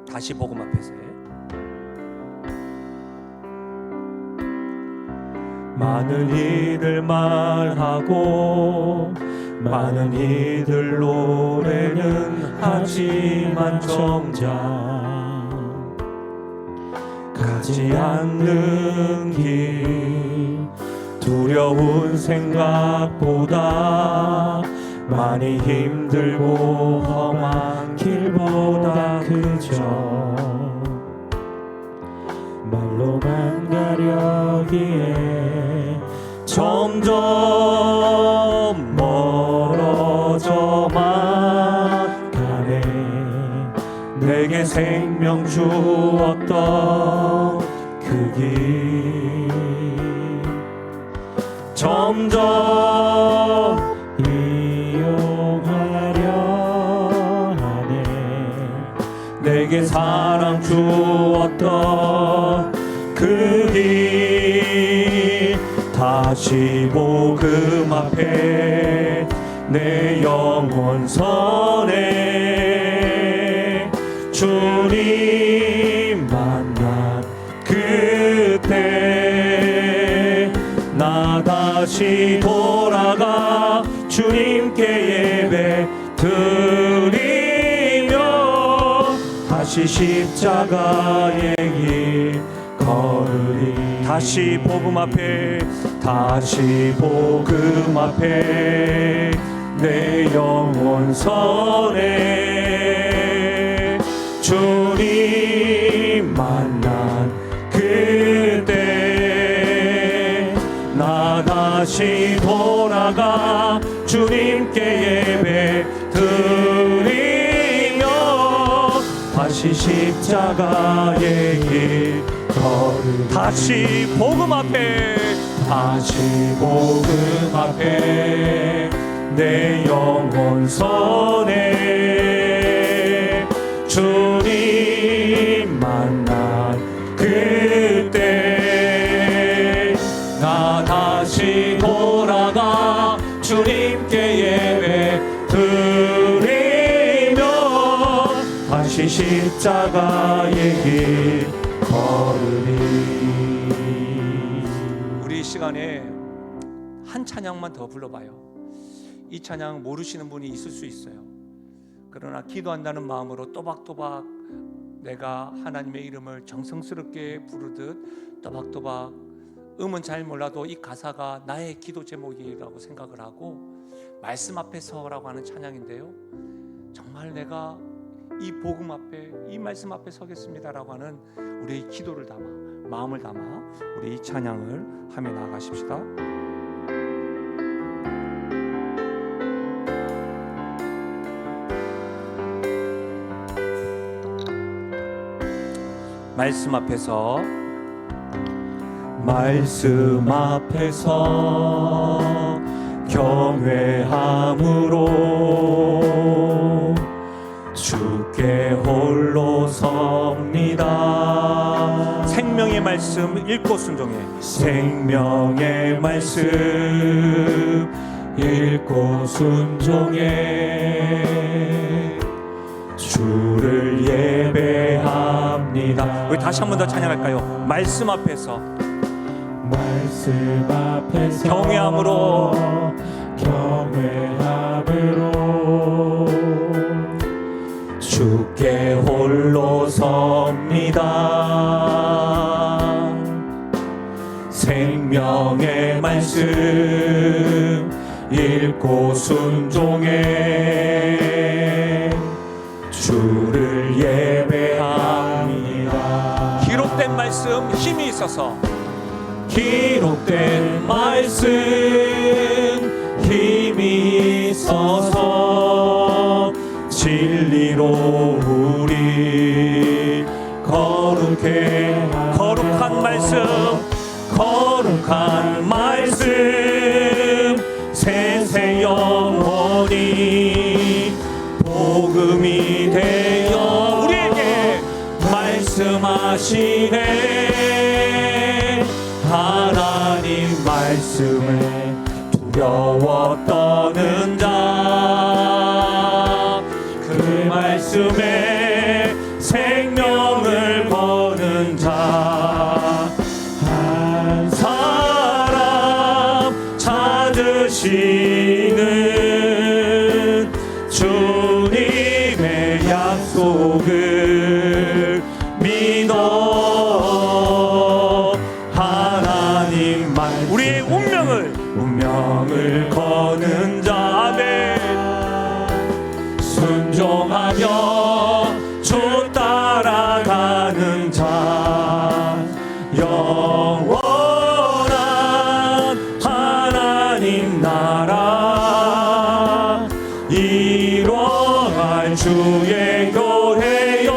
다시 복음 앞에서. 많은 이들 말하고 많은 이들 노래는 하지만 정작 가지 않는 길, 두려운 생각보다 많이 힘들고 험한 길보다 그저 말로만 가려기에 점점 멀어져만 가네. 내게 생명 주었던 그 길 점점 이용하려 하네. 내게 사랑 주었던 그 길 다시 복음 앞에 내 영혼 선에 주님 만난 그때 나 다시 돌아가 주님께 예배 드리며 다시 십자가의 길 걸으리. 다시 복음 앞에 내 영혼 선에 주님 만난 그때 나 다시 돌아 돌아가 주님께 예배 드리며 다시 십자가의 길 걸으리. 다시 복음 앞에 내 영혼 선에 주님 만난 그때 나 다시 돌아가 주님께 예배 드리며 다시 십자가의 길 걸으리. 우리 이 시간에 한 찬양만 더 불러봐요. 이 찬양 모르시는 분이 있을 수 있어요. 그러나 기도한다는 마음으로 또박또박 내가 하나님의 이름을 정성스럽게 부르듯 또박또박 음은 잘 몰라도 이 가사가 나의 기도 제목이라고 생각을 하고 말씀 앞에 서라고 하는 찬양인데요, 정말 내가 이 복음 앞에, 이 말씀 앞에 서겠습니다라고 하는 우리의 기도를 담아, 마음을 담아 우리 이 찬양을 하며 나아가십시다. 말씀 앞에서 경외함으로 주께 홀로 섭니다. 생명의 말씀 읽고 순종해. 생명의 말씀 읽고 순종해 주를 예배합니다. 우리 다시 한 번 더 찬양할까요? 말씀 앞에서 경외함으로 주께 홀로 섭니다. 생명의 말씀 읽고 순종해 주를 예배합니다. 기록된 말씀 힘이 있어서, 기록된 말씀 힘이 있어서 진리로 우리 거룩한 말씀 세세 영원히 복음이 되어 우리에게 말씀하시네. 하나님 말씀에 두려워 떠는 자, 그 말씀에 생명을 거는 자, 한 사람 찾으시는 주님의 약속을 믿어 우리의 운명을 거는 자, 아멘. 순종하며 주 따라가는 자, 영원한 하나님 나라 이뤄갈 주의 교회여.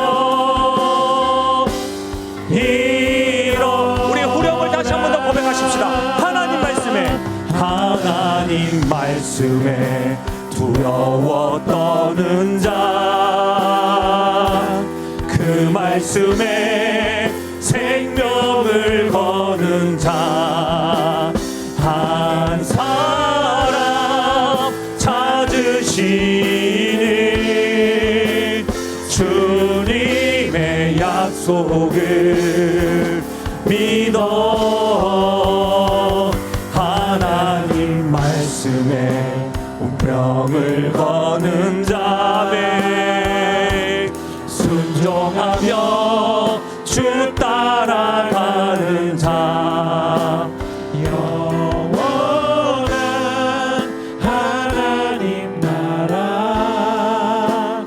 우리 후렴을 다시 한 번 더 고백하십시다. 하나님 말씀에 두려워 떠는 자, 그 말씀에 생명을 거는 자, 한 사람 찾으시는 주님의 약속을 믿어 하나님 말씀에 운명을 거는 자매 순종하며 주 따라가는 자, 영원한 하나님 나라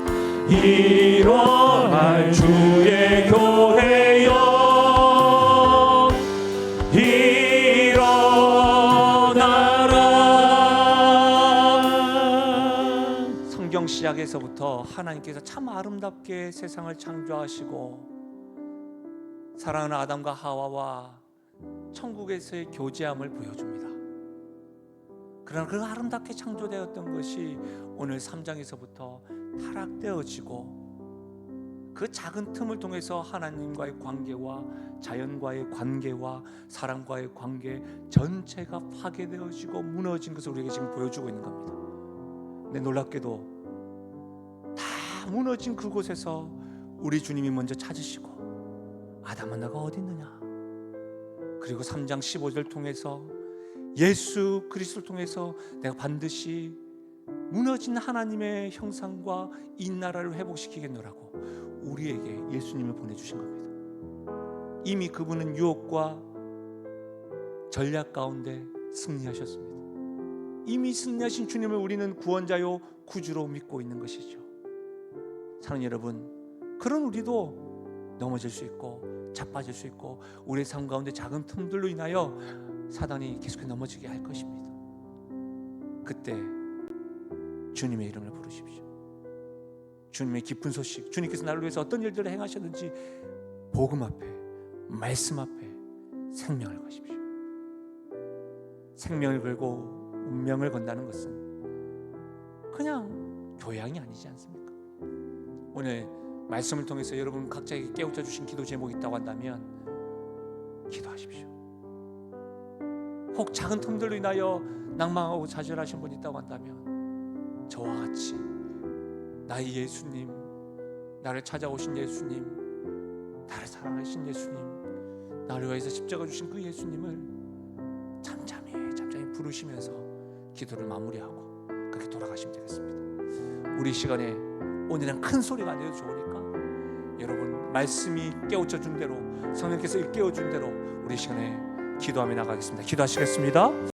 이뤄갈 주의 교회여. 일어나라 성경 시작에서부터 하나님께서 참 아름답게 세상을 창조하시고 사랑하는 아담과 하와와 천국에서의 교제함을 보여줍니다. 그러나 그 아름답게 창조되었던 것이 오늘 3장에서부터 타락되어지고 그 작은 틈을 통해서 하나님과의 관계와 자연과의 관계와 사람과의 관계 전체가 파괴되어지고 무너진 것을 우리에게 지금 보여주고 있는 겁니다. 근데 놀랍게도 다 무너진 그곳에서 우리 주님이 먼저 찾으시고 아담아 너가 어디 있느냐, 그리고 3장 15절 통해서 예수 그리스도를 통해서 내가 반드시 무너진 하나님의 형상과 이 나라를 회복시키겠노라고 우리에게 예수님을 보내주신 겁니다. 이미 그분은 유혹과 전략 가운데 승리하셨습니다. 이미 승리하신 주님을 우리는 구원자요 구주로 믿고 있는 것이죠. 사랑하는 여러분, 그런 우리도 넘어질 수 있고 자빠질 수 있고 우리의 삶 가운데 작은 틈들로 인하여 사단이 계속해 넘어지게 할 것입니다. 그때 주님의 이름을 부르십시오. 주님의 기쁜 소식, 주님께서 나를 위해서 어떤 일들을 행하셨는지 복음 앞에, 말씀 앞에 생명을 거십시오. 생명을 걸고 운명을 건다는 것은 그냥 교양이 아니지 않습니까? 오늘 말씀을 통해서 여러분 각자에게 깨우쳐 주신 기도 제목이 있다고 한다면 기도하십시오. 혹 작은 틈들로 인하여 낭망하고 좌절하신 분이 있다고 한다면 저와 같이 나의 예수님, 나를 찾아오신 예수님, 나를 사랑하신 예수님, 나를 위해서 십자가 주신 그 예수님을 잠잠히 부르시면서 기도를 마무리하고 그렇게 돌아가시면 되겠습니다. 우리 시간에 오늘은 큰 소리가 안 돼도 좋으니까 여러분 말씀이 깨우쳐 준 대로, 성령께서 일깨워 준 대로 우리 시간에 기도하며 나가겠습니다. 기도하시겠습니다.